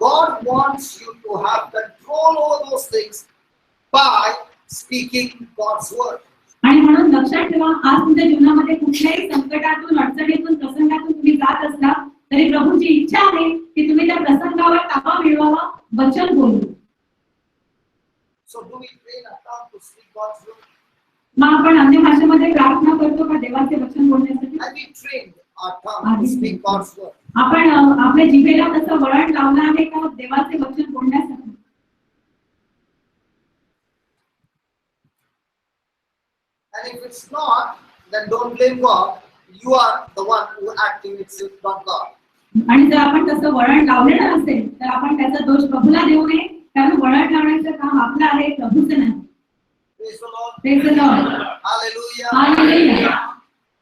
God wants you to have control over those things by speaking God's word. आणि म्हणून लक्षात ठेवा, आज तुमच्या जीवनामध्ये कुठल्याही संकटातून, अडचणीतून, प्रसंगातून तुम्ही जात असला तरी प्रभूची इच्छा आहे की तुम्ही त्या प्रसंगावर ताबा मिळवावा वचन बोलून. So do we train our tongue to speak God's word? मग आपण अन्य भाषेमध्ये प्रार्थना करतो का देवाचे वचन बोलण्यासाठी? Have we trained our tongue to speak God's word? आपण आपल्या जिभेला तसं वळण लावलं आहे का देवाचे वचन बोलण्यासाठी? And if it's not, then don't blame God. You are the one who activates it, not God. आणि जर आपण तसं वळण लावलेलं असेल तर आपण त्याचा दोष प्रभूला देऊ नये, कारण वळण लावण्याचं काम आपलं आहे, प्रभूचं नाही. Praise the Lord. Praise the Lord. Hallelujah. Hallelujah.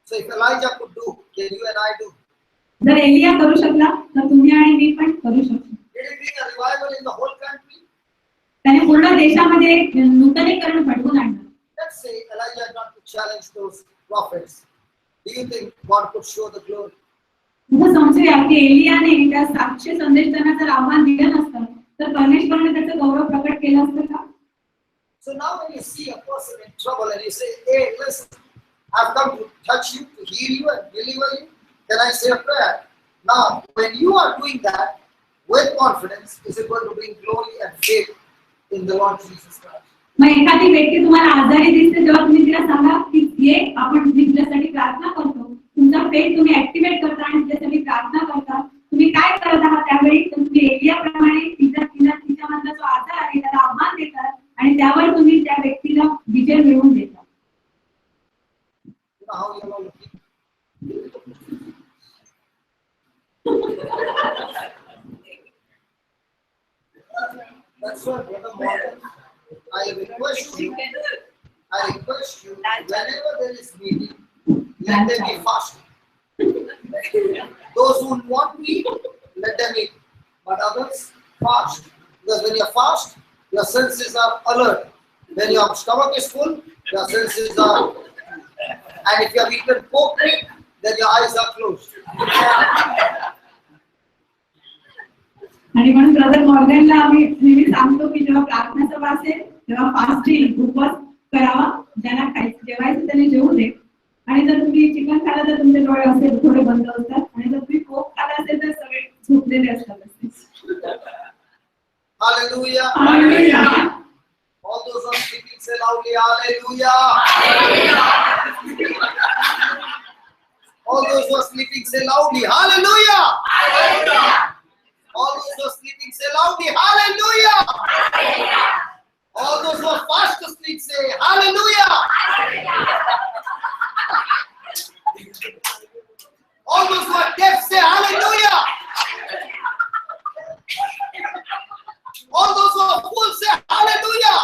So if Elijah could do, can you and I do? जर एलिया करू शकला तर तुम्ही आणि मी पण करू शकतो. Did he bring a revival in the whole country? त्याने पूर्ण देशामध्ये एक नूतनीकरण घडवून आणलं. Let's say Elijah had not to challenge those prophets. Do you think God could show the glory? असं समजूया की एलियाने त्या साक्षी संदेश त्यांना जर आव्हान दिलं नसतं तर परमेश्वराने त्याचं गौरव प्रकट केलं असतं का? So now when you see a person in trouble and you say, hey, listen, I've come to touch you, to heal you and deliver you, then I say a prayer. Now, when you are doing that with confidence, is it going to bring glory and faith in the Lord Jesus Christ? मग एखादी व्यक्ती तुम्हाला आजारी दिसते तेव्हा तुम्ही तिला सांगा की ये आपण तुझ्यासाठी प्रार्थना करतो, तुमचा फेथ तुम्ही ऍक्टिव्हेट करता आणि तिच्यासाठी प्रार्थना करता. तुम्ही काय करत आहात त्यावेळी तुम्ही एलियाप्रमाणे तिच्यामधला जो आजार आहे त्याला आव्हान देतात आणि त्यावर तुम्ही त्या व्यक्तीला विजय मिळवून देता. You know how you are looking? That's what Brother Morgan. I request you, whenever there is meeting, let them be fasting. Those who want to eat, let them eat. But others, fast. Because when you fast, your senses are alert. When your stomach is full, your senses are. And if you have eaten pork meat, then your eyes are closed. आणि म्हणून brother मॉर्गनला आम्ही नेहमी सांगतो की जेव्हा प्रार्थना सभा असेल तेव्हा फास्टिंग उपवास करावा. ज्यांना खायचं जेवायचं त्याने जेवू दे. आणि जर तुम्ही चिकन खाला तर तुमचे डोळे असे थोडे बंद असतात आणि जर तुम्ही पोक खाला असेल तर सगळे झोपलेले असतात. Hallelujah. Hallelujah. All those who are speaking say loudly, Hallelujah. All those who are sleeping say loudly, Hallelujah. All those who are sleeping say loudly, Hallelujah. All those who are fast asleep say Hallelujah. All those who are deaf say Hallelujah. All those who are full say Hallelujah.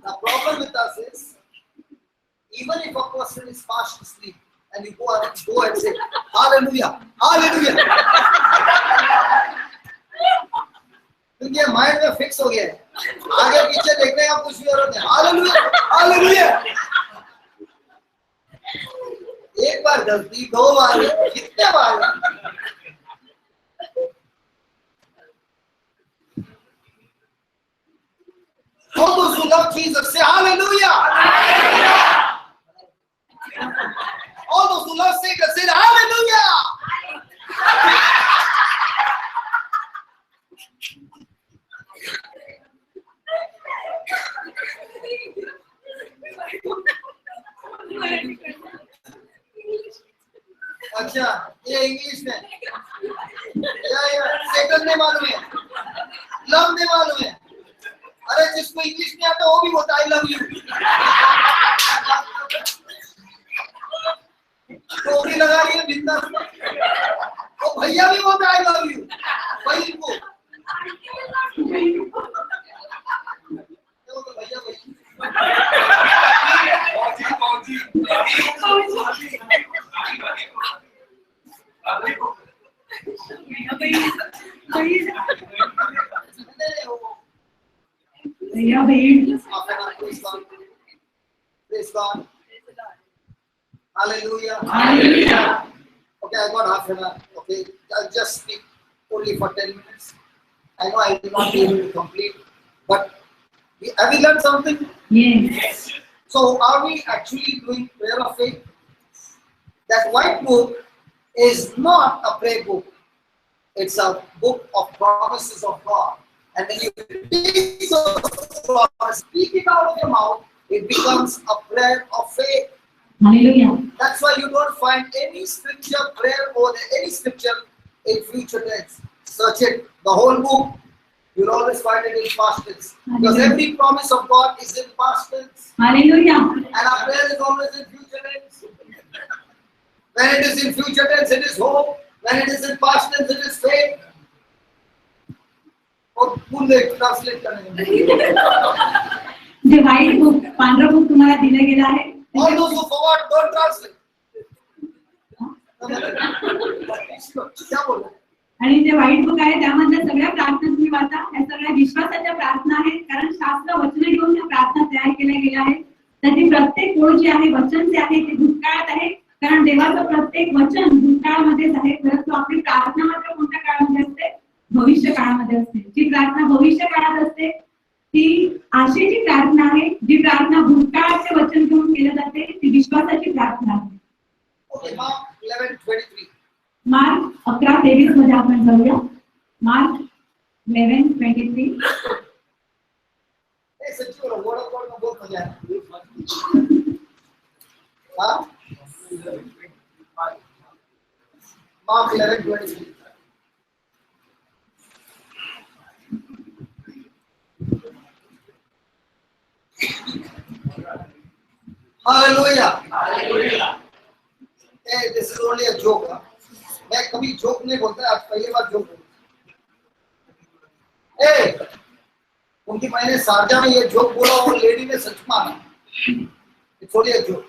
The problem with us is, even if a person is fast asleep and you go and say, Hallelujah, Hallelujah. क्योंकि mind में fix हो गया है, आगे पीछे देखने का कुछ भी जरूरत नहीं. Hallelujah, Hallelujah. एक बार गलती, दो बार, कितने बार? All those who love Jesus say Hallelujah. All those who love Satan say Hallelujah. अच्छा, ये इंग्लिश में या सेकंड में मालूम है, लव में मालूम है. अरे जिसको इंग्लिश नहीं आता वो भी बोलता आई लव यू. टोपी लगा रही है बिंदास में, वो भैया भी बोलता आई लव यू भाई को. भैया भाई Praise God. Hallelujah. Hallelujah. Okay, I got half an hour. Okay, I'll just speak only for 10 minutes. I know I will not be able to complete, but have we learned something? Yes. So, are we actually doing prayer of faith? That white book is not a prayer book. It's a book of promises of God. And when you read those promises, speak it out of your mouth, it becomes a prayer of faith. Hallelujah. That's why you don't find any scripture prayer or any scripture in future tense. Search it, the whole book, you'll always find it in past tense. Because every promise of God is in past tense. Hallelujah. And our prayer is always in future tense. When it is in future tense, it is hope. When it is in past tense, it is faith. और पूरे translate करने जे white book, पांढरा book तुम्हाला दिलं गेलं आहे. All those who forgot, don't translate. क्या बोल रहे? आणि जे व्हाईट बुक आहे त्यामध्ये सगळ्या प्रार्थना तुम्ही वाचा. या सगळ्या विश्वासाच्या प्रार्थना आहेत, कारण शास्त्र वचन घेऊन त्या प्रार्थना तयार केल्या गेल्या आहेत. त्याची प्रत्येक ओळ जी आहे, वचन जे आहे ते भूतकाळात आहे, कारण देवाचं प्रत्येक वचन भूतकाळामध्येच आहे. परंतु आपली प्रार्थना मात्र कोणत्या काळामध्ये असते? भविष्य काळामध्ये असते. जी प्रार्थना भविष्य काळात असते ती आशेची प्रार्थना आहे. जी प्रार्थना भूतकाळाचे वचन घेऊन केली जाते ती विश्वासाची प्रार्थना आहे. Okay, Mark 11:23. मार्क 11:23 मध्ये आपण जाऊया. मार्क 11:23. ए सच्ची बोलो, वर्ड ऑफ गॉड में बहुत मजा है. हाँ? Mark 11:23. Hallelujah. Hallelujah. Hey, this is only a joke. मैं कभी जोक नहीं बोलता, आज पहली बार जोक बोलता. Hey, उनकी मैंने शारजा में ये जोक बोला और लेडी ने सच माना. It's only a joke.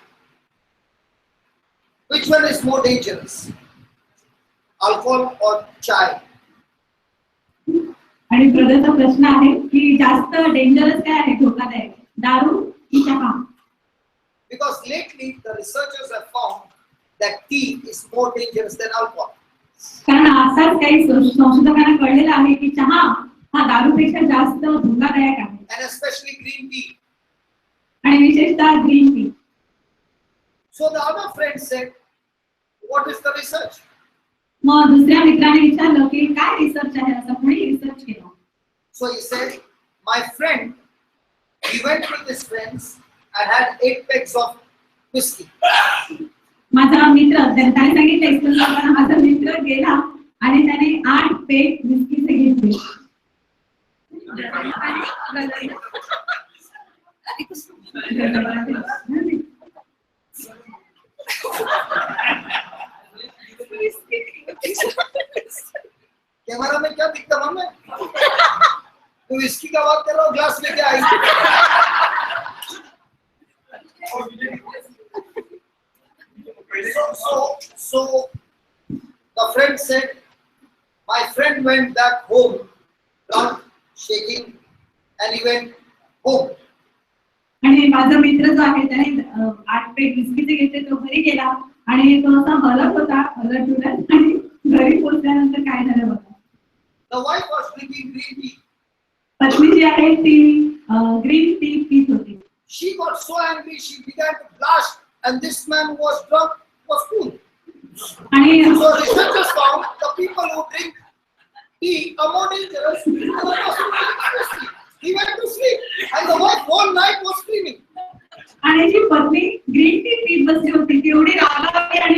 Which one is more dangerous? Alcohol or chai? आणि ब्रदरचा प्रश्न आहे की जास्त डेंजरस काय आहे, धोकादायक, दारू की चहा? Because lately the researchers have found that tea is more dangerous than alcohol. कारण आताच काही संशोधकांना कळलेलं आहे की चहा हा दारूपेक्षा जास्त धोकादायक आहे. And especially green tea. आणि विशेषतः green tea. So the other friend said, what is the research? मग दुसऱ्या मित्राने विचारलं की काय रिसर्च आहे, असं कोणी रिसर्च केलं? So he said, my friend, he went with his friends and had 8 pegs of whiskey. माझा मित्र, त्याने सांगितलं एक्सप्लेन करताना, माझा मित्र गेला आणि त्याने 8 पेग विस्कीचे घेतले. कैमरा में क्या दिखता मम्मी? तो विस्की का बात कर रहा हूँ, ग्लास लेके आई. So the friend said, my friend went back home, drunk, shaking, and he went home. आणि माझा मित्र जो आहे त्याने 8 पेग बिस्किटे घेतले, तो घरी गेला आणि तो असा हलत होता, हलत आणि घरी पोहोचल्यानंतर काय झालं बघा. The wife was drinking green tea. पत्नी जी आहे ती ग्रीन टी पीत होती. She got so angry, she began to blast, and this man who was drunk was cool. आणि So researchers found the people who drink tea are more dangerous. He went to sleep, and the wife all night was screaming. आणि जी पत्नी green tea पीत बसली होती ती एवढी रागावली आणि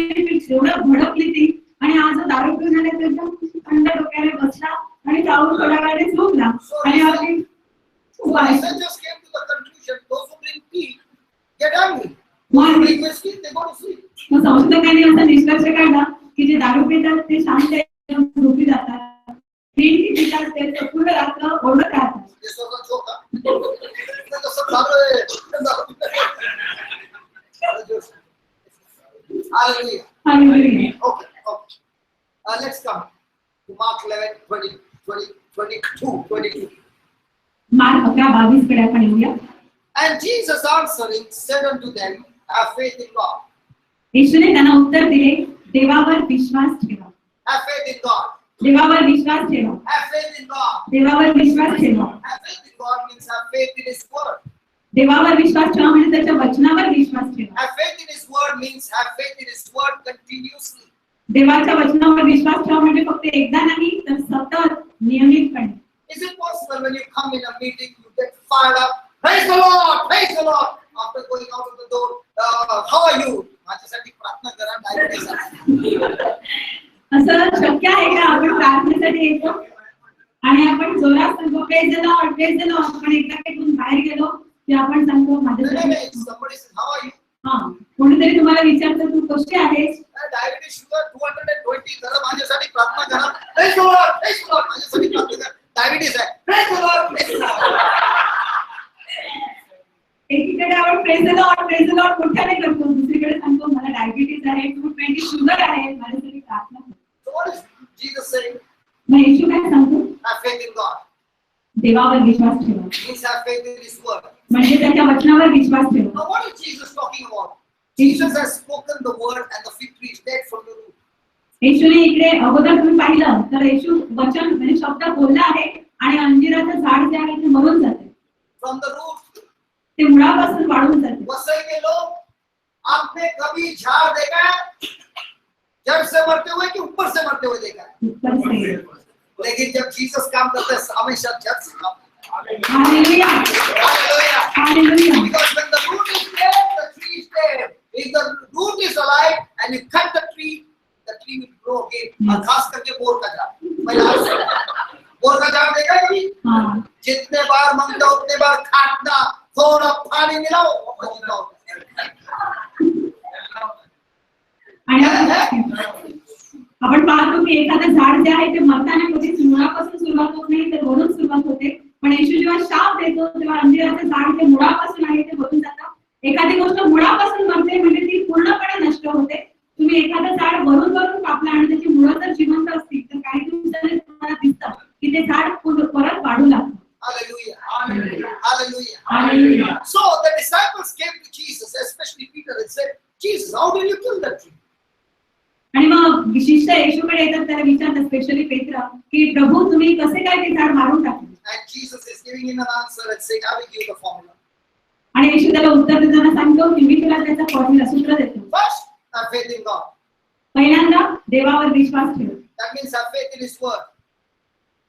एवढं भडकली ती, आणि आज दारू पिऊन आले एकदम थंड डोक्याने बसला आणि जाऊन थोड्या वेळाने झोपला. आणि आपली So researchers came to the conclusion: those who drink tea get angry. Those who drink whiskey, they go to sleep. मग संशोधकांनी असा निष्कर्ष काढला की जे दारू पितात ते शांत एकदम झोपी जातात, ग्रीन टी पितात ते संपूर्ण रात्र ओरडत राहतात. This was a joke, huh? तो सब दारू है. Hallelujah. Hallelujah. Okay. Let's come to Mark 11, 22. Mark 11:22 कडे आपण येऊया. And Jesus answering said unto them, have faith in God. येशूने त्यांना उत्तर दिले, देवावर विश्वास ठेवा. Have faith in God. देवावर विश्वास ठेवा. Have faith in God. देवावर विश्वास ठेवा. Have faith in God means have faith in His word. देवावर विश्वास ठेवा म्हणजे त्याच्या वचनावर विश्वास ठेवा. Have faith in His word means have faith in His word continuously. देवाच्या वचनावर विश्वास ठेवा म्हणजे फक्त एकदा नाही तर सतत नियमितपणे. Is it possible when you come in a meeting you get fired up? Praise the Lord, praise the Lord. After going out of the door, how are you? माझ्यासाठी प्रार्थना करा, डायबिटीज. असं शक्य आहे का आपण प्रार्थनेसाठी येतो आणि आपण जोरात सांगतो praise the Lord, praise the Lord, पण एकदा काही बाहेर गेलो की आपण सांगतो माझ्यासाठी. Somebody says, how are you? हां, कोणीतरी तुम्हाला विचारतं तू कशी आहेस? डायबिटीज शुगर 220, जरा माझ्यासाठी प्रार्थना करा. Praise the Lord, praise the Lord, माझ्यासाठी प्रार्थना करा. डायबिटीज आहे, praise the Lord, praise the Lord. एकीकडे आपण प्रेज द लॉर्ड मोठ्याने करतो, दुसरीकडे सांगतो मला डायबिटीज आहे, 220 शुगर आहे, माझ्यासाठी प्रार्थना कर. So what is Jesus saying? मग येशू काय सांगतो? Have faith in God. देवावर विश्वास ठेवा Means have faith in His word. म्हणजे त्याच्या वचनावर विश्वास ठेवा. Now what is Jesus talking about? Jesus has spoken the word and the fig tree is dead from the root. येशूने इकडे अगोदर तुम्ही पाहिलं तर येशू वचन म्हणजे शब्द बोलला आहे आणि अंजिराचं झाड जे आहे ते मरून जाते. From the root. ते मुळापासून वाढून जाते. वसई के लोग, आपने कभी झाड़ देखा है? जड़ से मरते हुए कि ऊपर से मरते हुए देखा है? ऊपर से. लेकिन जब जीसस काम करते हैं हमेशा जड़ से काम करते हैं. Hallelujah. Hallelujah. Hallelujah. Because when the root is dead, the tree is dead. If the root is alive and you cut the tree will grow again. और खास करके बोर का झाड़. बोर का झाड़ देखा है कभी? हाँ. जितने बार मांगता उतने बार काटना, थोड़ा पानी मिलाओ और जिंदा होता है. आणि आपण पाहतो की एखादं झाड जे आहे ते मरताना कधीच मुळापासून सुरुवात होत नाही तर वरून सुरुवात होते. पण येशू जेव्हा शाप देतो तेव्हा अंजिराचं झाड ते मुळापासून आहे ते वरून जातं. एखादी गोष्ट मुळापासून मरते म्हणजे ती पूर्णपणे नष्ट होते. तुम्ही एखादं झाड वरून कापलं आणि त्याची मुळं जर जिवंत असतील तर काही दिवसांनी तुम्हाला दिसतं की ते झाड परत वाढू लागतं. Hallelujah. Hallelujah. Hallelujah. Hallelujah. So the disciples came to Jesus, especially Peter, and said, Jesus, how did you kill that tree? आणि मग विशिष्ट येशूकडे येतात त्याला विचारतात स्पेशली पेत्र की प्रभू तुम्ही कसे काय ते झाड मारून टाकले. And Jesus is giving him an answer and saying, I will give you the formula. आणि येशू त्याला उत्तर देताना सांगतो की मी तुला त्याचा फॉर्म्युला सूत्र देतो. First, have faith in God. पहिल्यांदा देवावर विश्वास ठेव. That means have faith in His word.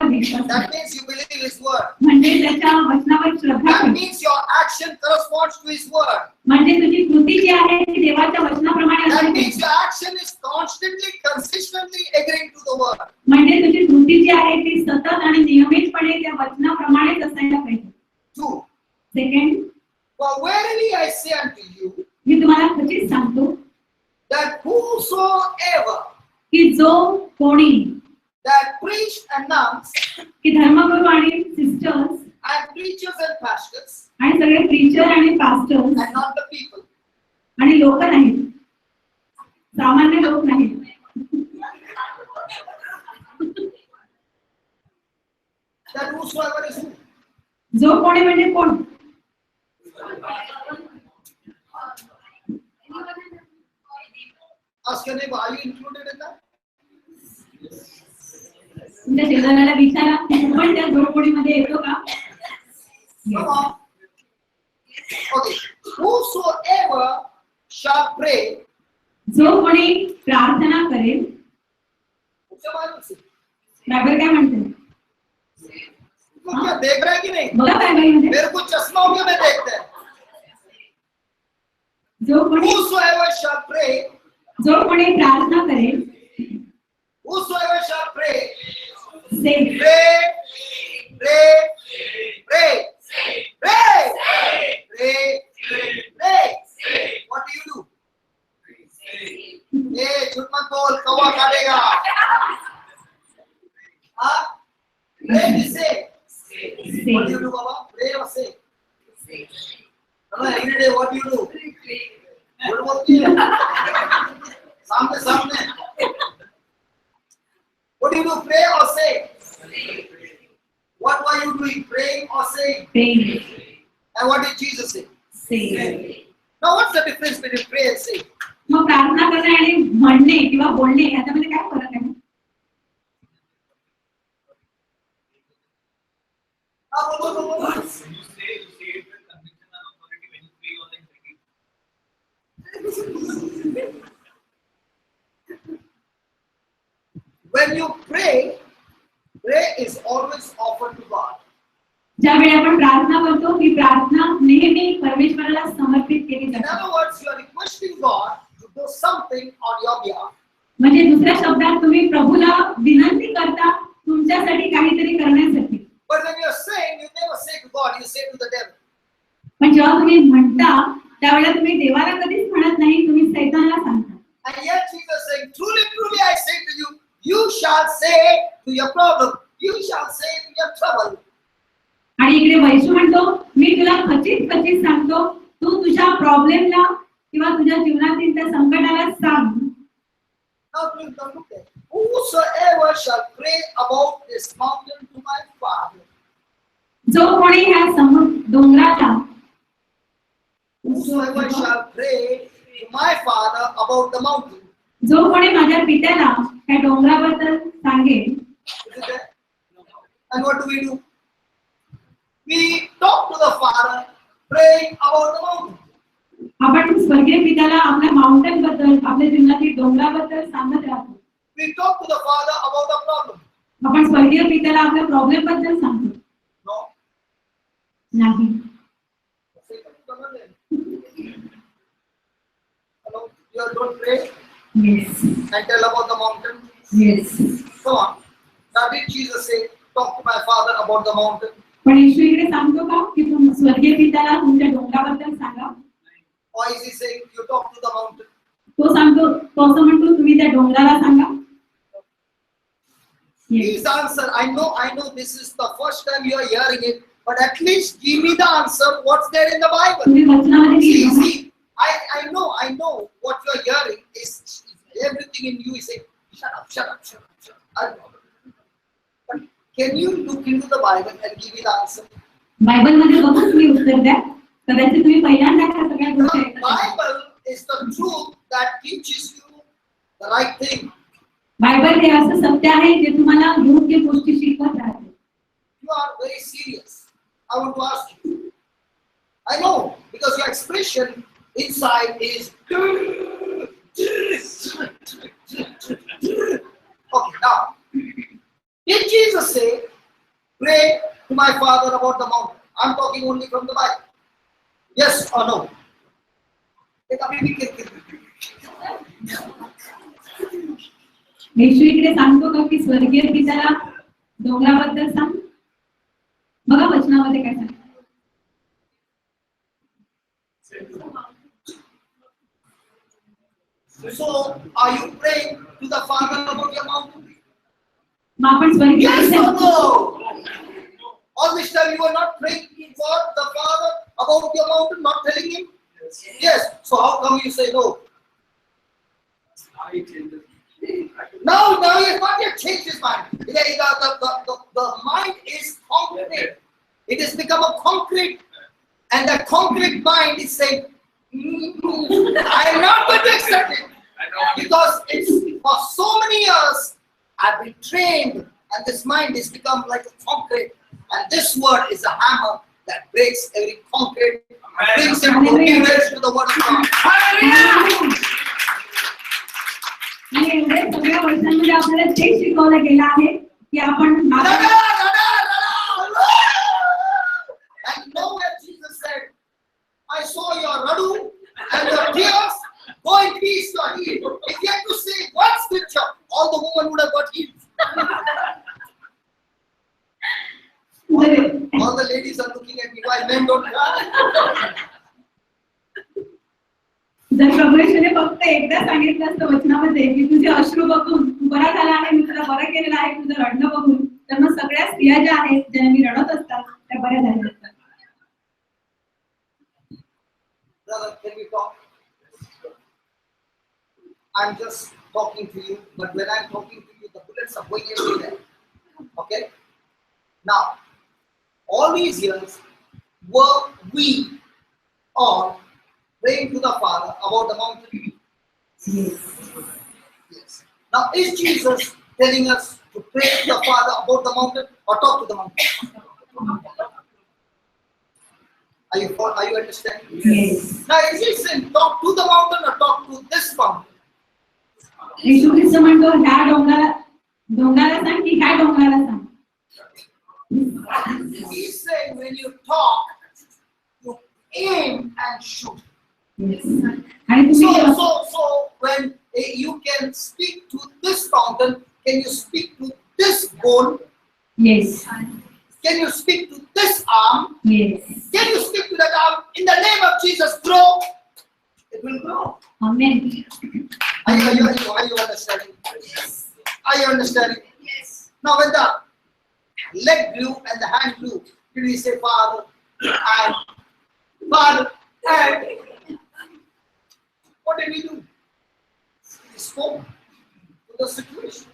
विश्वास That means you believe His word. म्हणजे त्याच्या वचनावर श्रद्धा That ठेव. means your action corresponds to His word. म्हणजे तुझी कृती जी आहे ती देवाच्या वचनाप्रमाणे That असायला means पाहिजे. your action is constantly, consistently agreeing to the word. म्हणजे तुझी कृती जी आहे ती सतत आणि नियमितपणे त्या वचनाप्रमाणेच असायला पाहिजे. 2. Second, For verily I say unto you, मी तुम्हाला खचित सांगतो that whosoever की जो कोणी that preach and announce की धर्मगुरू आणि sisters and preachers and pastors आणि सगळे प्रीचर आणि pastors and not the people, आणि लोक नाहीत. जो कोणी म्हणजे कोण? Ask your neighbor, are you included in that? तुमच्या शेजाऱ्याला विचारा तू पण त्या जो कोणीमध्ये येतो का? Come on. Okay. Whosoever shall pray. जो कोणी प्रार्थना करेल. बायबल काय म्हणते? तुम क्या देख रहे हैं कि नहीं? बघा बायबलमध्ये. मेरे को चश्मा हो गया, मैं देखता है. जो कोणी Whosoever shall pray. जो कोणी प्रार्थना करेल. Whosoever shall pray. Say. Pray, pray, pray, pray, pray, pray. What do you do? ये झूठ मत बोल, कौवा काटेगा. हाँ? Pray is say. What do you do, Baba? Pray or say? Every day what do you do? झूठ बोलती है. सामने सामने. What do you do? Pray or say? What were you doing? Praying or saying? Praying. And what did Jesus say? Say. Now what's the difference between pray and say? मग प्रार्थना करणे आणि म्हणणे किंवा बोलणे याच्यामध्ये काय फरक आहे? When you pray, prayer is always offered to God. ज्यावेळी आपण प्रार्थना करतो ती प्रार्थना नेहमी परमेश्वराला समर्पित केली In जाते. other words, you are requesting God to do something on your behalf. म्हणजे दुसऱ्या शब्दात तुम्ही प्रभूला विनंती करता तुमच्यासाठी काहीतरी करण्यासाठी. But when you are saying, you never say to God, you say to the devil. पण जेव्हा तुम्ही म्हणता त्यावेळेला तुम्ही देवाला कधीच म्हणत नाही, तुम्ही सैतानाला सांगता. And yet Jesus is saying, truly, truly I say to you, you shall say to your problem, you shall say to your trouble. आणि इकडे वैशू म्हणतो मी तुला खचित खचित सांगतो तू तुझ्या प्रॉब्लेमला किंवा तुझ्या जीवनातील त्या संकटाला सांग. Now please don't look at. Whosoever shall pray about this mountain to my Father. जो कोणी ह्या डोंगराला Whosoever shall pray to my Father about the mountain. जो कोणी माझ्या पित्याला ह्या डोंगराबद्दल सांगेल. Is it there? And what do? We talk to the Father, praying about the mountain. आपण स्वर्गीय पित्याला आपल्या माउंटेन बद्दल आपल्या जीवनातील डोंगराबद्दल सांगत राहतो. We talk to the Father about the problem. आपण स्वर्गीय पित्याला आपल्या प्रॉब्लेम बद्दल सांगतो. No. नाही. Hello, you don't pray. Yes. And tell about the mountain. Yes. Come on. Now did Jesus say, talk to my Father about the mountain? पण येशू इकडे सांगतो का की तुम्ही स्वर्गीय पित्याला तुमच्या डोंगराबद्दल सांगा? Or is he saying you talk to the mountain? तो सांगतो तो असं म्हणतो तुम्ही त्या डोंगराला सांगा. Please answer. I know this is the first time you are hearing it, but at least give me the answer. What's there in the Bible? तुम्ही वचनामध्ये See, I know what you are hearing is everything in you is saying, shut up. But can you look into the Bible and give me the answer? Bible मध्ये बघून तुम्ही उत्तर द्या. कदाचित तुम्ही पहिल्यांदा त्या सगळ्या गोष्टी The ऐकता. Bible is the truth that teaches you the right thing. Bible हे असं सत्य आहे जे तुम्हाला योग्य गोष्टी शिकवत राहते. You are very serious. I want to ask you. I know because your expression inside is okay. Now, did Jesus say, "Pray to my Father about the mountain"? I'm talking only from the Bible. Yes or no? येशू इकडे सांगतो का की स्वर्गीय पित्याला डोंगराबद्दल सांग? बघा वचनामध्ये काय सांगतो. So, are you praying to the Father about your mountain? मग आपण स्वर्गीय Yes or पित्याला no? All this time you are not praying to God, the Father, about your mountain, not telling Him? Yes. So how come you say no? Now he has not yet changed his mind. The mind is concrete. it has become a concrete, and that concrete mind is saying, I am not going to accept it. Because it's for so many years I've been trained, and this mind has become like a concrete. And this word is a hammer that breaks every concrete, brings it to obedience to the word of God. आणि एवढे सगळ्या वर्षांमध्ये आपल्याला ते शिकवलं गेलं आहे की आपण And nowhere Jesus said, I saw your radu and your tears. Go in peace, you are healed. If you had to say one scripture, all the women would have got healed. All the ladies are looking at me, why men don't cry? जर प्रभू येशूने फक्त एकदा सांगितलं असतं वचनामध्ये की तुझे अश्रू बघून तू बरा झाला आहे, मी तुला बरं केलेलं आहे, तुझं रडणं बघून, तर मग सगळ्या स्त्रिया ज्या आहेत ज्या मी रडत असतात त्या बऱ्या झाल्या असतात. Brother, can we talk? I'm just talking to you, but when I'm talking to you, the bullets are going everywhere. Okay? Now, all these years, were we all praying to the Father about the mountain? Yes. Now, is Jesus telling us to pray to the Father about the mountain or talk to the mountain? Are you understanding? Yes. Now, is he saying talk to the mountain or talk to this mountain? येशू ख्रिस्त म्हणतो ह्या डोंगराला सांग की ह्या डोंगराला सांग. He's saying when you talk, you aim and shoot. आणि So तुम्ही when you can speak to this mountain, can you speak to this bone? Yes. Can you speak to this arm? Yes. Can you speak to that arm? In the name of Jesus, grow. It will grow. Amen. Are you understanding? Are you understanding? Yes. Now when the leg grew and the hand grew, did we say Father and Father and what did we do? We spoke to the situation.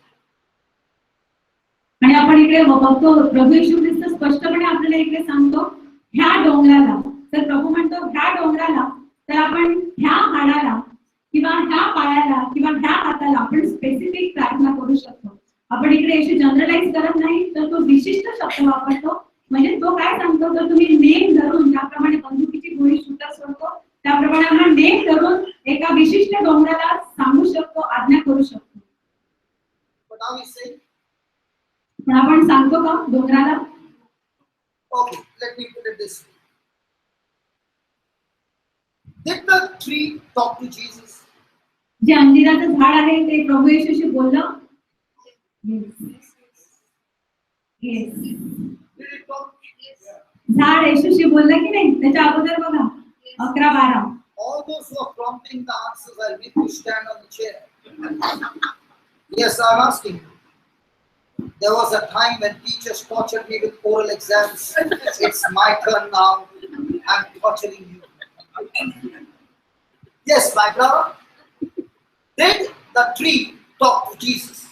आणि आपण इकडे बघतो प्रभू येशू ख्रिस्त स्पष्टपणे आपल्याला इकडे सांगतो ह्या डोंगराला, तर प्रभू म्हणतो ह्या डोंगराला, तर आपण ह्या हाडाला किंवा ह्या पायाला किंवा ह्या हाताला आपण स्पेसिफिक प्रार्थना करू शकतो. आपण इकडे येशू जनरलाइज करत नाही, तर तो विशिष्ट शब्द वापरतो. म्हणजे तो काय सांगतो, तर तुम्ही नेम धरून ज्याप्रमाणे बंदुकीची गोळी शूटर सोडतो त्याप्रमाणे आपण नेम धरून एका विशिष्ट डोंगराला सांगू शकतो, आज्ञा करू शकतो. But now we say, पण आपण सांगतो का डोंगराला? okay, let me put it this way. Did the tree talk to Jesus? जे अंजिराचं झाड आहे ते प्रभू येशूशी बोललं. Yes. Did it talk? झाड येशूशी बोललं की नाही? त्याच्या अगोदर बघा 11-12. All those who are prompting the answers, I'll make you stand on the chair. Yes, I'm asking you. There was a time when teachers tortured me with oral exams. It's my turn now. I'm torturing you. Yes, my brother. Did the tree talk to Jesus?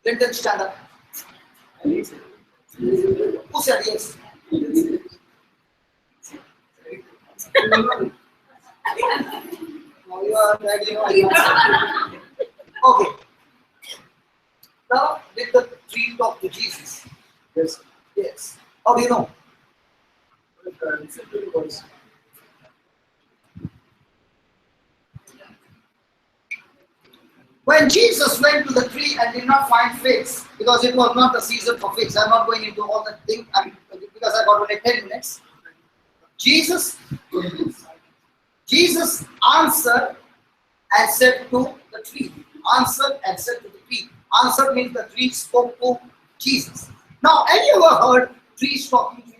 Linton, stand up. Who said yes? No, you are ready. Okay. Now, did the tree talk to Jesus? Yes. Yes. How do you know? When Jesus went to the tree and did not find figs, because it was not the season for figs, I'm not going into all that thing because I got only 10 minutes. Jesus answered and said to the tree. Answered and said to the tree. Answered means the tree spoke to Jesus. Now, have you ever heard trees talking to you?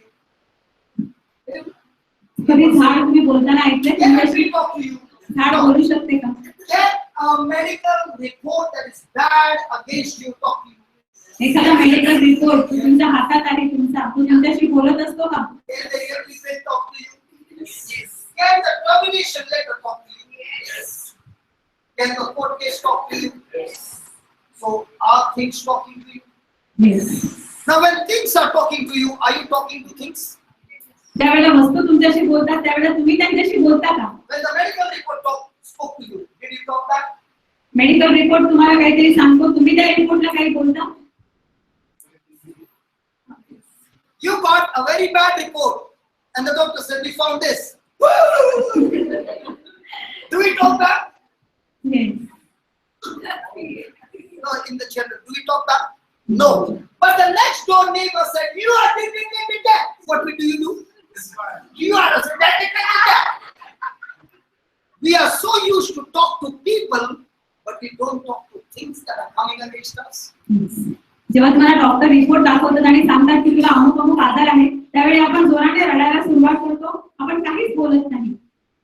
कधी झाड तुम्ही बोलताना ऐकले? Can a tree talk to you? झाड बोलू शकते का? Can a medical report that is bad against you talk to you? एखादा मेडिकल रिपोर्ट तुमच्या हातात आहे, तुमचा तो तुमच्याशी बोलत असतो का? Can the ear talk to you? Yes. Can the termination letter talk to you? Yes. Can the court case talk to you? Yes. So are things talking to you? Yes. Now when things are talking to you, are you talking to things? ज्यावेळेला वस्तू तुमच्याशी बोलतात त्यावेळेला तुम्ही त्यांच्याशी बोलता का? When the medical report spoke to you, did you talk back? Medical report तुम्हाला काहीतरी सांगतो, तुम्ही त्या रिपोर्टला काही बोलता? You got a very bad report and the doctor said we found this. Do we talk back? Yes. No, in the general, do we talk back? No. But the next door neighbor said, you are thinking that. What do you do? You are that. We are so used to talk to people, but we don't talk to things that are coming against us. जेव्हा तुम्हाला doctor report दाखवतात आणि सांगतात की तुला अमुक अमुक आजार आहे, त्यावेळी आपण जोराने रडायला सुरुवात करतो, आपण काहीच बोलत नाही.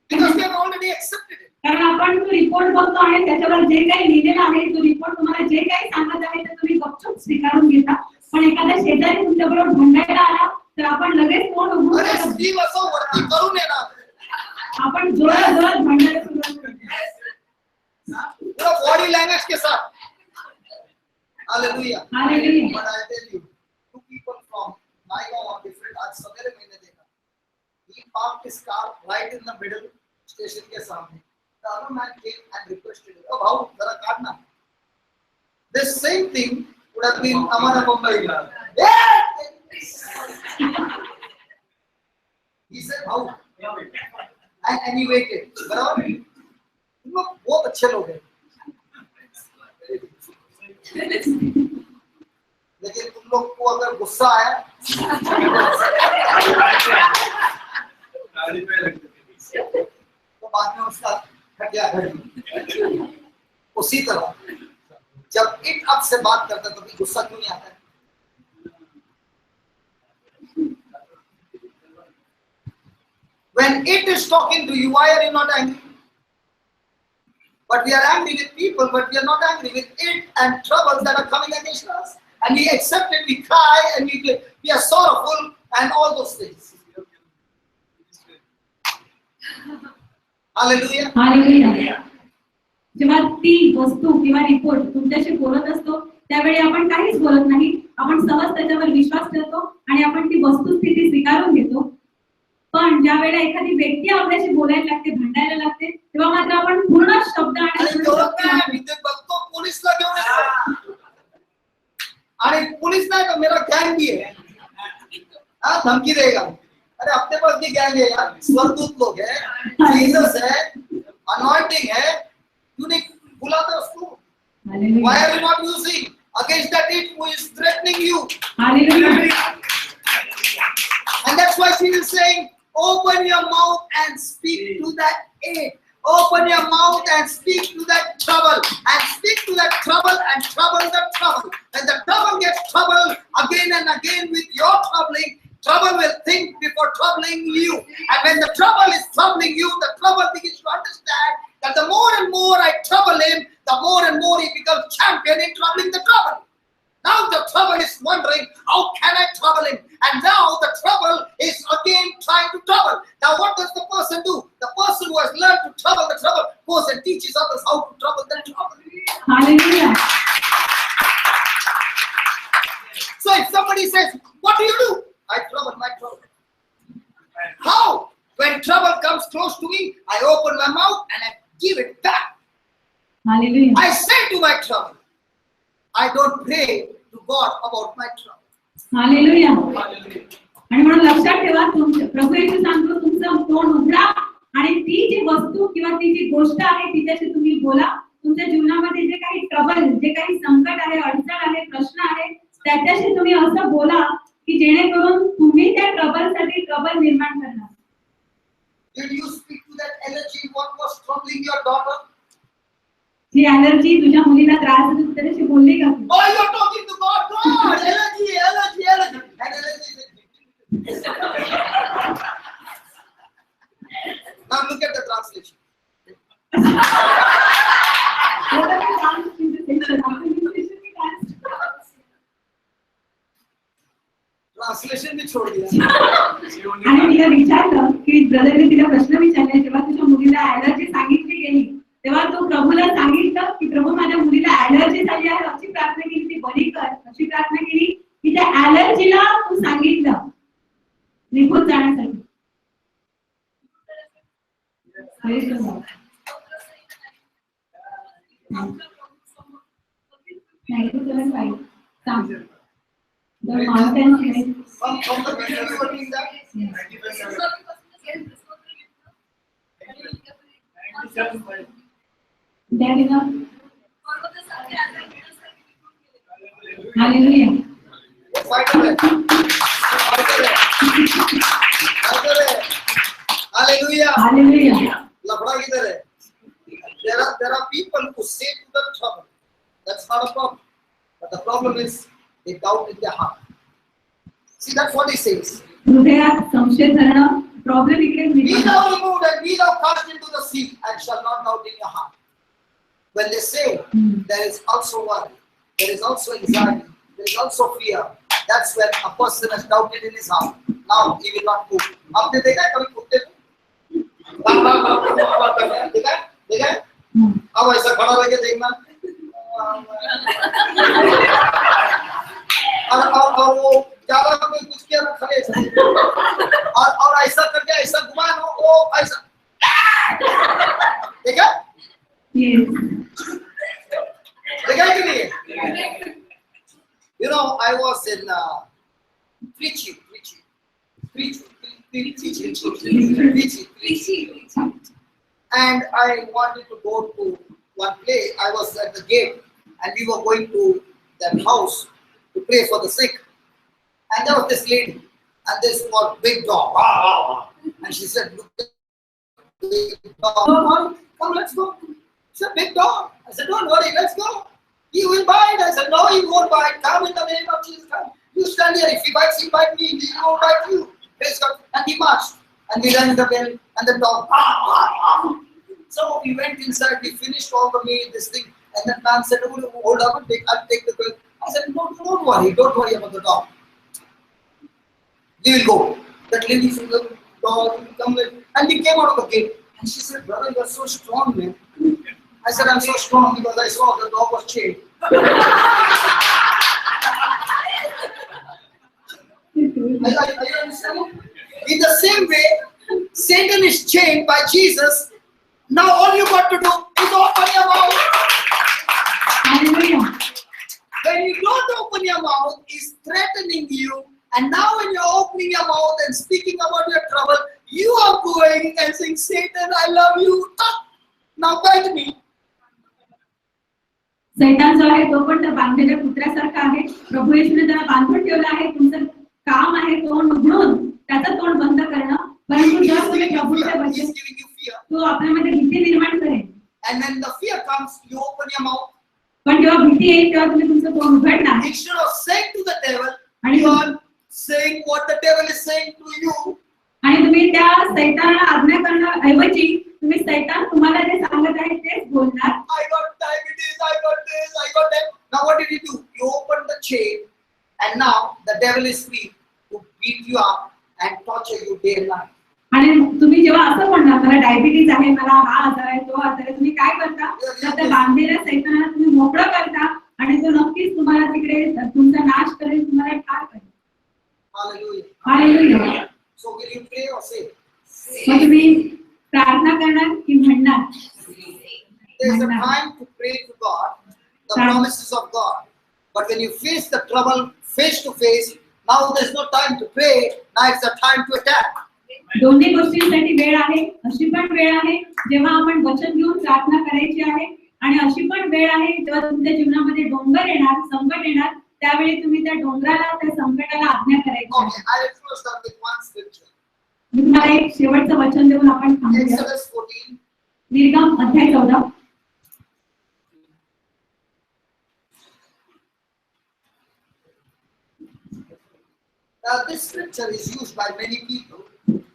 Because we have already accepted it. कारण आपण तो रिपोर्ट बघतो आणि त्याच्यावर जे काही लिहिलेलं आहे, तो रिपोर्ट तुम्हाला जे काही सांगत आहे ते तुम्ही गपचूप स्वीकारून घेता. पण एखादा शेजारी तुमच्याबरोबर भांडायला आला तर आपण लगेच तोंड उघडून अरे स्टीव असं वरती करून येणार, आपण जोरात भांडायला सुरुवात करतो. पूरा बॉडी लैंग्वेज के साथ. Hallelujah. Hallelujah. But I tell you, two people from Naigaon are different. आज सवेरे मैंने देखा. He parked his car right in the middle station के सामने. The other man came and requested it. Oh, भाऊ जरा काटना. This same thing would have been हमारा मुंबई में. He said, भाऊ. And he waited. बराबर. तुम लोग बहुत अच्छे लोग हैं. लेकिन तुम लोग को अगर गुस्सा आया तो बाद में उसका हटिया घड़ी. उसी तरह जब इट अब से बात करता है तो भी गुस्सा क्यों नहीं आता है? When it is talking to you, why are you not angry? But we are angry with people, but we are not angry with it and troubles that are coming against us. And we accept it, we cry, and we are sorrowful, and all those things. Hallelujah. Hallelujah. जेव्हा ती वस्तू किंवा report तुमच्याशी बोलत असतो त्यावेळी आपण काहीच बोलत नाही, आपण सहज त्याच्यावर विश्वास ठेवतो आणि आपण ती वस्तुस्थिती स्वीकारून घेतो. पण ज्या वेळेला एखादी व्यक्ती आपल्याशी बोलायला लागते, भांडायला लागते, तेव्हा मात्र आपण पूर्ण शब्द पोलीसला घेऊन येतो आणि पोलीस नाही तो मेरा गैंग भी है, हाँ धमकी देगा. अरे अपने पास भी गैंग है यार, स्वर्गदूत लोग है, जीसस है, अनॉइंटिंग है, क्यों नहीं बुलाते उसको? Why are you not using against that it who is threatening you? Hallelujah. And that's why she is saying, open your mouth and speak to that ache. Open your mouth and speak to that trouble. And speak to that trouble and trouble the trouble. When the trouble gets troubled again and again with your troubling, trouble will think before troubling you. And when the trouble is troubling you, the trouble begins to understand that the more and more I trouble him, the more and more he becomes champion in troubling the trouble. Now the trouble is wondering, how can I trouble him? And now the trouble is again trying to trouble. Now what does the person do? The person who has learned to trouble the trouble goes and teaches others how to trouble the trouble. Hallelujah. So if somebody says, what do? I trouble my trouble. How? When trouble comes close to me, I open my mouth and I give it back. Hallelujah. I say to my trouble, I don't pray to God about my trouble. Hallelujah. आणि म्हणून लक्षात ठेवा, तुमच्या प्रभू येशू सांगतो तुमचं तोंड उघडा आणि ती जी वस्तू किंवा ती जी गोष्ट आहे तिच्याशी तुम्ही बोला. तुमच्या जीवनामध्ये जे काही ट्रबल, जे काही संकट आहे, अडचण आहे, प्रश्न आहे, त्याच्याशी तुम्ही असं बोला की जेणेकरून तुम्ही त्या ट्रबलसाठी ट्रबल निर्माण करणार. Did you speak to that allergy what was troubling your daughter? जी एलर्जी तुझ्या मुलीला त्रास देते तू त्याच्याशी बोलली का? Oh, you are talking to God. God, allergy. And allergy is now look at the translation. Translation भी छोड़ दिया. आणि तिला विचारलं की ब्रदरने तिला प्रश्न विचारले, जेव्हा तुझ्या मुलीला एलर्जी सांगितली गेली तेव्हा तो प्रभूला सांगितलं की प्रभू माझ्या मुलीला एलर्जी झाली आहे, अशी प्रार्थना केली ती बरी कर, अशी प्रार्थना केली की की त्या ॲलर्जीला तू सांगितलं निघून जाण्यासाठी. Praise the Lord. The mountains From the beginning you were doing that? there is a hallelujah. Fight away. Fight away. Fight away. Hallelujah. Hallelujah. लफड़ा किधर है? There are people who say to the trouble. That's not a problem. But the problem is they doubt in their heart. See, that's what he says. हृदयात संशय धरणं problem इकडे Be मिळतो. thou removed and be thou cast into the sea and shall not doubt in your heart. When they say there is also worry, there is also anxiety, there is also fear. That's when a person has doubted in his heart. Now he will not move. आपने देखा है कभी कुत्ते को? देखा है? देखा है? अब ऐसा खड़ा रह के देखना और वो ज्यादा कोई कुछ किया ना खड़े और ऐसा करके ऐसा घुमाए ना वो ऐसा देखा देखा कि नहीं? You know, I was in preaching, and I wanted to go to one place. I was at the gate, and we were going to that house to pray for the sick. And there was this lady, and this was big dog, and she said, "Look, big dog, come, let's go." She said, "Big dog." I said, "Don't worry, let's go. He will bite." I said, "No, he won't bite. Come in the name of Jesus. Come. You stand here. If he bites, he bite me. He won't bite you." Praise God. And he marched, and we rang the bell, and the dog. So we went inside. We finished all the meal, this thing, and that man said, "Oh, hold up, I'll take the bell." I said, "No, don't worry about the dog. We will go." That lady said, "Dog, come with." And we came out of the gate, and she said, "Brother, you are so strong, man." I said, "I'm so strong because I saw the dog was chained." Are you understanding? In the same way, Satan is chained by Jesus. Now all you got to do is open your mouth. Hallelujah. When you don't open your mouth, he's threatening you. And now when you're opening your mouth and speaking about your trouble, you are going and saying, "Satan, I love you. Now bite me." सैतान जो आहे तो पण त्या बांधलेल्या कुत्र्यासारखा आहे. प्रभू येशूने त्याला बांधून ठेवलं आहे. तुमचं काम आहे तोंड उघडून त्याचं तोंड बंद करणं. परंतु जर तुम्ही प्रभूचे He's वचन giving you fear. तो आपल्यामध्ये भीती निर्माण करेल. And when the fear comes, you open your mouth. पण जेव्हा भीती येईल तेव्हा तुम्ही तुमचं तोंड उघडणार Instead of saying to the devil, आणि you are saying what the devil is saying to you. आणि तुम्ही त्या सैतानाला आज्ञा करण्याऐवजी तुम्ही सैतान तुम्हाला जे सांगत आहे तेच बोलणार. I got diabetes, I got this, I got that. Now what did you do? You opened the chain, and now the devil is free to beat you up and torture you day and night. आणि तुम्ही जेव्हा असं म्हणणार मला diabetes आहे, मला हा आजार आहे, तो आजार आहे, तुम्ही काय करता? तर त्या बांधलेल्या सैतानाला तुम्ही मोकळं करता आणि तो नक्कीच तुम्हाला तिकडे तुमचा नाश करेल, तुम्हाला ठार करेल. Hallelujah. Hallelujah. So will you pray or say? मग तुम्ही प्रार्थना करणार की म्हणणार? There is a time to pray to God, the promises of God. But when you face the trouble face to face, now there is no time to pray. Now it's the time to attack. दोन्ही गोष्टींसाठी वेळ आहे. अशी पण वेळ आहे जेव्हा आपण वचन घेऊन प्रार्थना करायची आहे आणि अशी पण वेळ आहे जेव्हा तुमच्या जीवनामध्ये डोंगर येणार, संकट येणार, त्यावेळी तुम्ही त्या डोंगराला, त्या संकटाला आज्ञा करायची आहे. Okay, I will close down with one scripture. मी तुम्हाला एक शेवटचं वचन देऊन आपण थांबूया. Exodus 14. निर्गम अध्याय 14. This scripture is used by many people.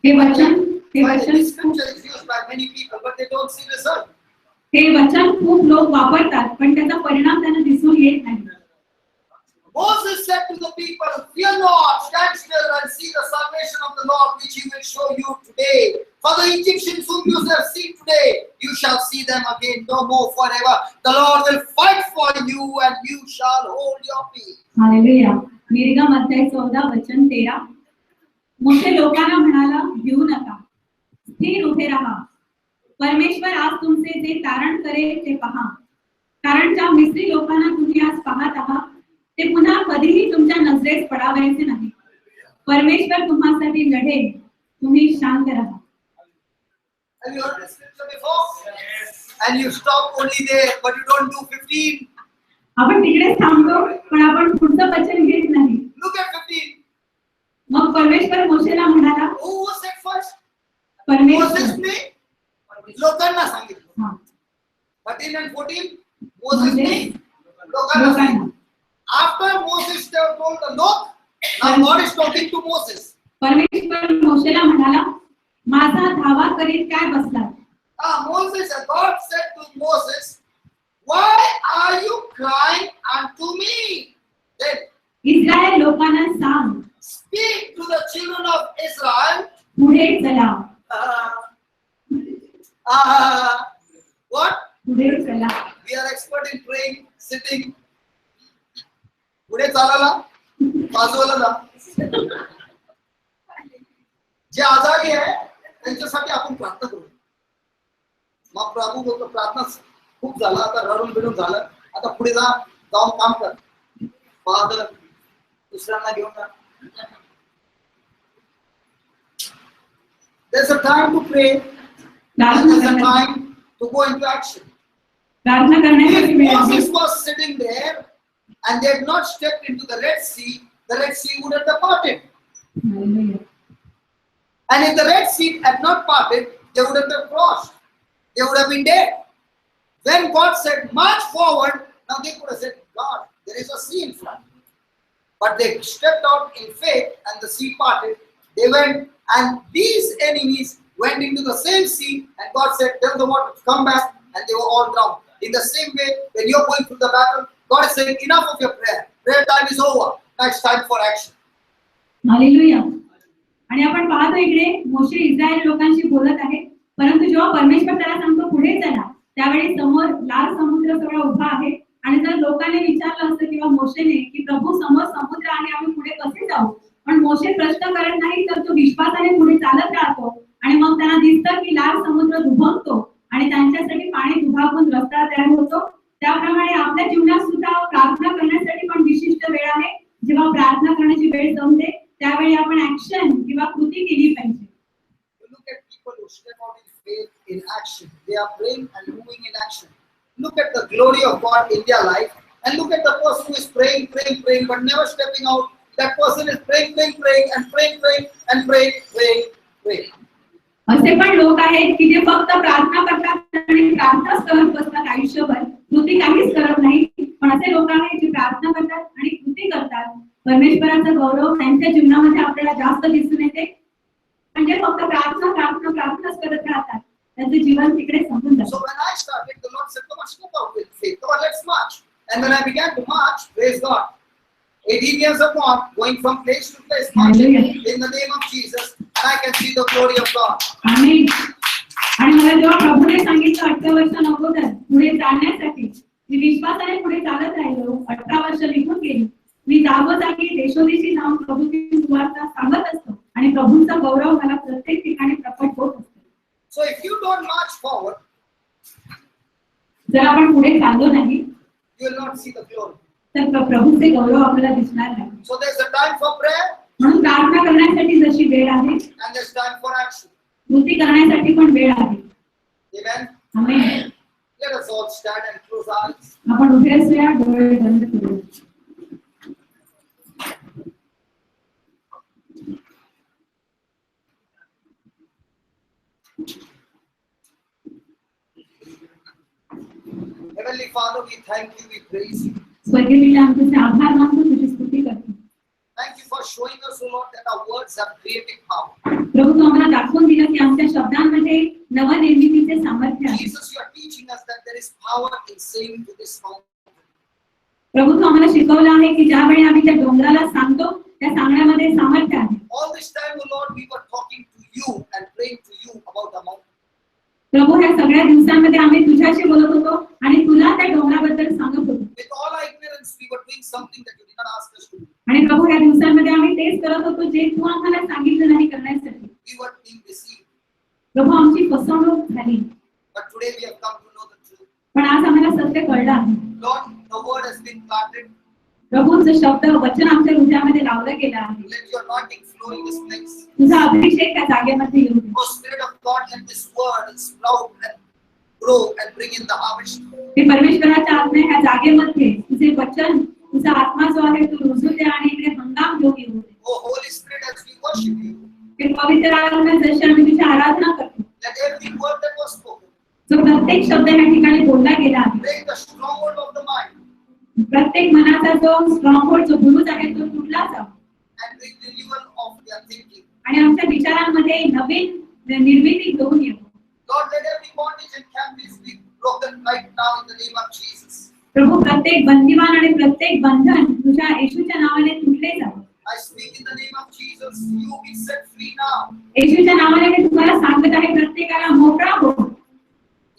हे वचन This scripture is used by many people, but they don't see result. हे वचन खूप लोक वापरतात पण त्याचा परिणाम त्यांना दिसून येत नाही. Moses said to the people, "Fear not, stand still and see the salvation of the Lord, which He will show you today. For the Egyptians whom you have seen today, you shall see them again no more forever. The Lord will fight for you, and you shall hold your peace." Hallelujah. निर्गम अध्याय 14 वचन 13. मोठे लोकांना म्हणाला, भिवू नका, स्थिर उभे राहा. परमेश्वर आज तुमचे जे तारण करेल ते पहा. कारण ज्या मिस्री लोकांना तुम्ही आज पाहत आहात ते पुन्हा कधीही तुमच्या नजरेस पडावायचे नाही. परमेश्वर तुम्हासाठी लढेल, तुम्ही शांत राहा. Have you heard this scripture before? And you stop only there, but you don't do 15. आपण तिकडेच थांबतो पण आपण पुढचं वचन घेत नाही. Look at 15. मग परमेश्वर मोशेला म्हणाला, Who was said first? परमेश्वर. Mosesने लोकांना सांगितलं. हा. 13 and 14, Mosesने लोकांना सांगितलं. After Moses told the Lord, now God is talking to Moses. परमेश्वर मोशेला म्हणाला, माझा धावा करीत काय बसलात? Moses, God said to Moses, why are you crying unto me? Then Israel लोकांना सांग, speak to the children of Israel. पुढे चला. What? पुढे चला. We are expert in praying, sitting. पुढे चालायला, बाजूला जा. जे आजारी आहे त्यांच्यासाठी आपण प्रार्थना करू. मग प्रभू बोलतो, प्रार्थना खूप झाला, आता रडून बिडून झालं, आता पुढे जाऊन काम कर. फादर दुसऱ्यांना घेऊन जा. There's a time to pray, and there's a time to go into action. प्रार्थना करण्यासाठी If वेळ आहे. Moses was sitting there and they had not stepped into the Red Sea would have departed. And if the Red Sea had not parted, they would have crossed. They would have been dead. When God said, march forward, now they could have said, God, there is a sea in front. But they stepped out in faith and the sea parted. They went and these enemies went into the same sea and God said, tell the water to come back, and they were all drowned. In the same way, when you're going through the battle, God is saying, enough of your prayer. Prayer time is over. Now it's time for action. Hallelujah. आणि आपण पाहतो इकडे मोशे इस्रायल लोकांशी बोलत आहे, परंतु जेव्हा परमेश्वर त्याला सांगतो पुढे चला, त्यावेळी समोर लाल समुद्र सगळा उभा आहे. आणि जर लोकांनी विचारलं असतं किंवा मोशेने की प्रभू समोर समुद्र आहे, आम्ही पुढे कसे जाऊ, पण मोशे प्रश्न करत नाही, तर तो विश्वासाने पुढे चालत राहतो. आणि मग त्यांना दिसतं की लाल समुद्र दुभंगतो आणि त्यांच्यासाठी पाणी दुभागून रस्ता तयार होतो. त्याप्रमाणे आपल्या जीवनात सुद्धा प्रार्थना करण्यासाठी पण विशिष्ट वेळ आहे. जेव्हा प्रार्थना करण्याची वेळ जमते त्यावेळी आपण ऍक्शन किंवा कृती केली पाहिजे. You look at people who step out in faith, in action. They are praying and moving in action. Look at the glory of God in their life, and look at the person who is praying, but never stepping out. That person is praying and praying. असे पण लोक आहेत की जे फक्त प्रार्थना करतात आणि प्रार्थनाच करत बसतात आयुष्यभर, कृती काहीच करत नाही. पण असे लोक आहेत जे प्रार्थना करतात आणि कृती करतात. परमेश्वराचा गौरव त्यांच्या जीवनामध्ये आपल्याला जास्त दिसून येते. म्हणजे फक्त प्रार्थनाच करत राहतात, त्यांचे जीवन तिकडे संपून जाते. So when I started, the Lord said, come on, step out with faith. Come on, let's march. And when I began to march, praise God, 18 years upon, going from place to place, marching in the name of Jesus, and I can see the glory of God. आमेन. आणि मला जेव्हा प्रभूने सांगितलं 18 वर्ष अगोदर पुढे चालण्यासाठी, मी विश्वासाने पुढे चालत राहिलो. 18 वर्ष निघून गेली. मी जागोजागी देशोदेशी जाऊन प्रभूची सुवार्ता सांगत असतो आणि प्रभूंचा गौरव मला प्रत्येक ठिकाणी प्रकट होत असतो. So if you don't march forward, जर आपण पुढे चाललो नाही, you will not see the glory. तर प्रभूचे गौरव आपल्याला दिसणार नाही. So there's a time for prayer, म्हणून प्रार्थना करण्यासाठी जशी वेळ आहे, and there's time for action. कृती करण्यासाठी पण वेळ आहे. Amen. Amen. Let us all stand and close our eyes. आपण उभे असूया, डोळे बंद करूया. Heavenly Father, we thank you, we praise you. स्वर्गीय पिता, आम्ही तुझे आभार मानतो, तुझी स्तुती करतो. Thank you for showing us, O Lord, that our words have creative power. प्रभू, तू आम्हाला दाखवून दिलं की आमच्या शब्दांमध्ये नवनिर्मितीचे सामर्थ्य आहे. Jesus, you are teaching us that there is power in saying to this mountain. प्रभू, तू आम्हाला शिकवलं आहे की ज्यावेळी आम्ही त्या डोंगराला सांगतो त्या सांगण्यामध्ये सामर्थ्य आहे. All this time, O Lord, we were talking to you and praying to you about the mountain. प्रभू, ह्या सगळ्या दिवसांमध्ये आम्ही तुझ्याशी बोलत होतो आणि तुला त्या डोंगराबद्दल सांगत होतो. With all our ignorance, we were doing something that you did not ask us to do. आणि प्रभू, प्रभू आमची फसवणूक झाली, but today we have come to know the truth. पण आज आम्हाला सत्य कळलं आहे. Lord, the word has been planted. प्रभूचं शब्द वचन आमच्या हृदयामध्ये लावलं गेलं आहे. Let your anointing flow in this place. तुझा अभिषेक त्या जागेमध्ये येऊ दे. Oh Spirit of God, let this word sprout and grow and bring in the harvest. हे परमेश्वराच्या आत्म्या ह्या जागेमध्ये तुझे वचन, तुझा आत्मा जो आहे तो रुजू दे आणि इकडे हंगाम घेऊन येऊ दे. Oh Holy Spirit, as we worship you, हे पवित्र आत्मा जशी आम्ही तुझी आराधना करतो, let every word that was spoken जो प्रत्येक शब्द या ठिकाणी बोलला गेला आहे, break the stronghold of the mind प्रत्येक मनाचा जो स्ट्रॉंगहोल्ड जो बुरुज आहे तो तुटला जावा and bring renewal of their thinking. आणि आमच्या विचारांमध्ये नवीन निर्मिती घेऊन येऊ. Lord, let every bondage and captives be broken right now in the name of Jesus. प्रभू प्रत्येक बंदिवान आणि प्रत्येक बंधन तुझ्या येशूच्या नावाने तुटले जावे. I speak in the name of Jesus. You be set free now. येशूच्या नावाने मी तुम्हाला सांगत आहे, प्रत्येकाला मोकळा हो.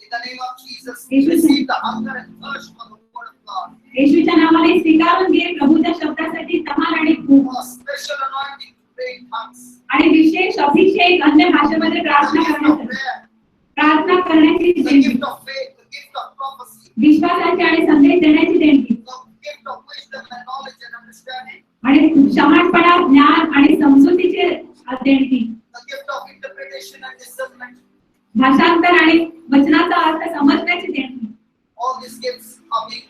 In the name of Jesus, receive the hunger and thirst for the word of God. येशूच्या नावाने स्वीकारून घे प्रभूच्या शब्दासाठी तहान आणि भूक. For a special anointing to pray in tongues. आणि विशेष अभिषेक अन्य भाषेमध्ये The प्रार्थना gift of करण्यासाठी, prayer, प्रार्थना करण्याची the देणगी, gift of faith, the gift of prophecy, विश्वासाची आणि संदेश देण्याची देणगी, the gift of wisdom and knowledge and understanding, आणि शहाणपणा, ज्ञान आणि समजुतीची देणगी, the gift of interpretation and discernment. भाषांतर आणि वचनाचा अर्थ समजण्याची देणगी. All these gifts are being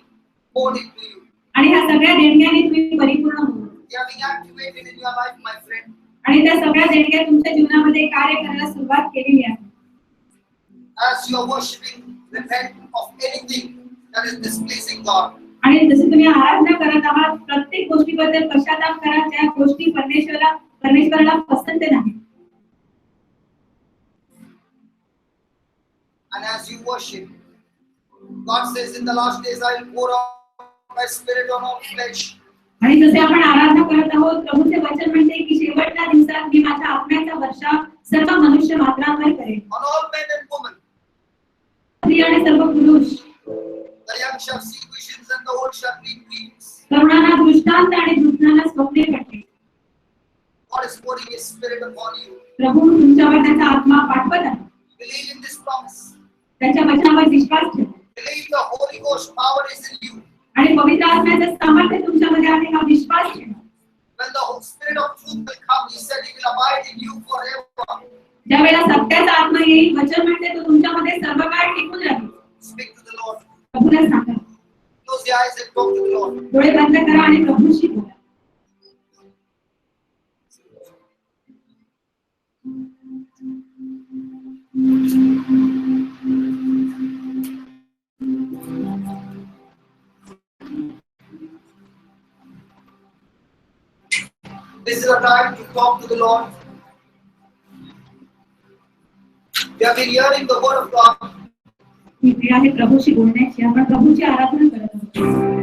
poured into you. आणि ह्या सगळ्या देणग्यांनी तुम्ही परिपूर्ण होऊ. They are being activated in your life, my friend. आणि त्या सगळ्या देणग्या तुमच्या जीवनामध्ये कार्य करायला सुरुवात केलेली आहे. As you are worshiping, repent of anything that is displeasing God. आणि जसे तुम्ही आराधना करत आहात, प्रत्येक गोष्टीबद्दल पश्चाताप करा ज्या गोष्टी परमेश्वराला पसंत नाही. And as you worship, God says, in the last days I will pour out my spirit on all flesh. आणि जसे आपण आराधना करत आहोत, प्रभूचे वचन म्हणते की शेवटच्या दिवसात मी माझ्या आत्म्याचा वर्षाव सर्व मनुष्य मात्रांवर करेन. On all men and women. स्त्री आणि सर्व पुरुष. The young shall see visions and the old shall dream dreams. तरुणांना दृष्टांत आणि वृद्धांना स्वप्ने पडतील. God is pouring His Spirit upon you. प्रभू तुमच्यावर त्याचा आत्मा पाठवत आहे. Believe in this promise. त्याच्या वचनावर विश्वास ठेवा. Believe the Holy Ghost power is in you. आणि पवित्र आत्म्याचं सामर्थ्य तुमच्यामध्ये आहे हा विश्वास ठेवा. When the Spirit of truth will come, He said He will abide in you forever. ज्यावेळेला सत्याचा आत्मा येईल, वचन म्हणते तो तुमच्यामध्ये सर्व काळ टिकून राहील. Speak to the Lord. प्रभूला Sanga. Close your eyes and talk to the Lord. डोळे बंद करा आणि प्रभूशी बोला. This is a time to talk to the Lord. We have been hearing the word of God. ही वेळ आहे प्रभूशी बोलण्याची. आपण प्रभूची आराधना करत आहोत.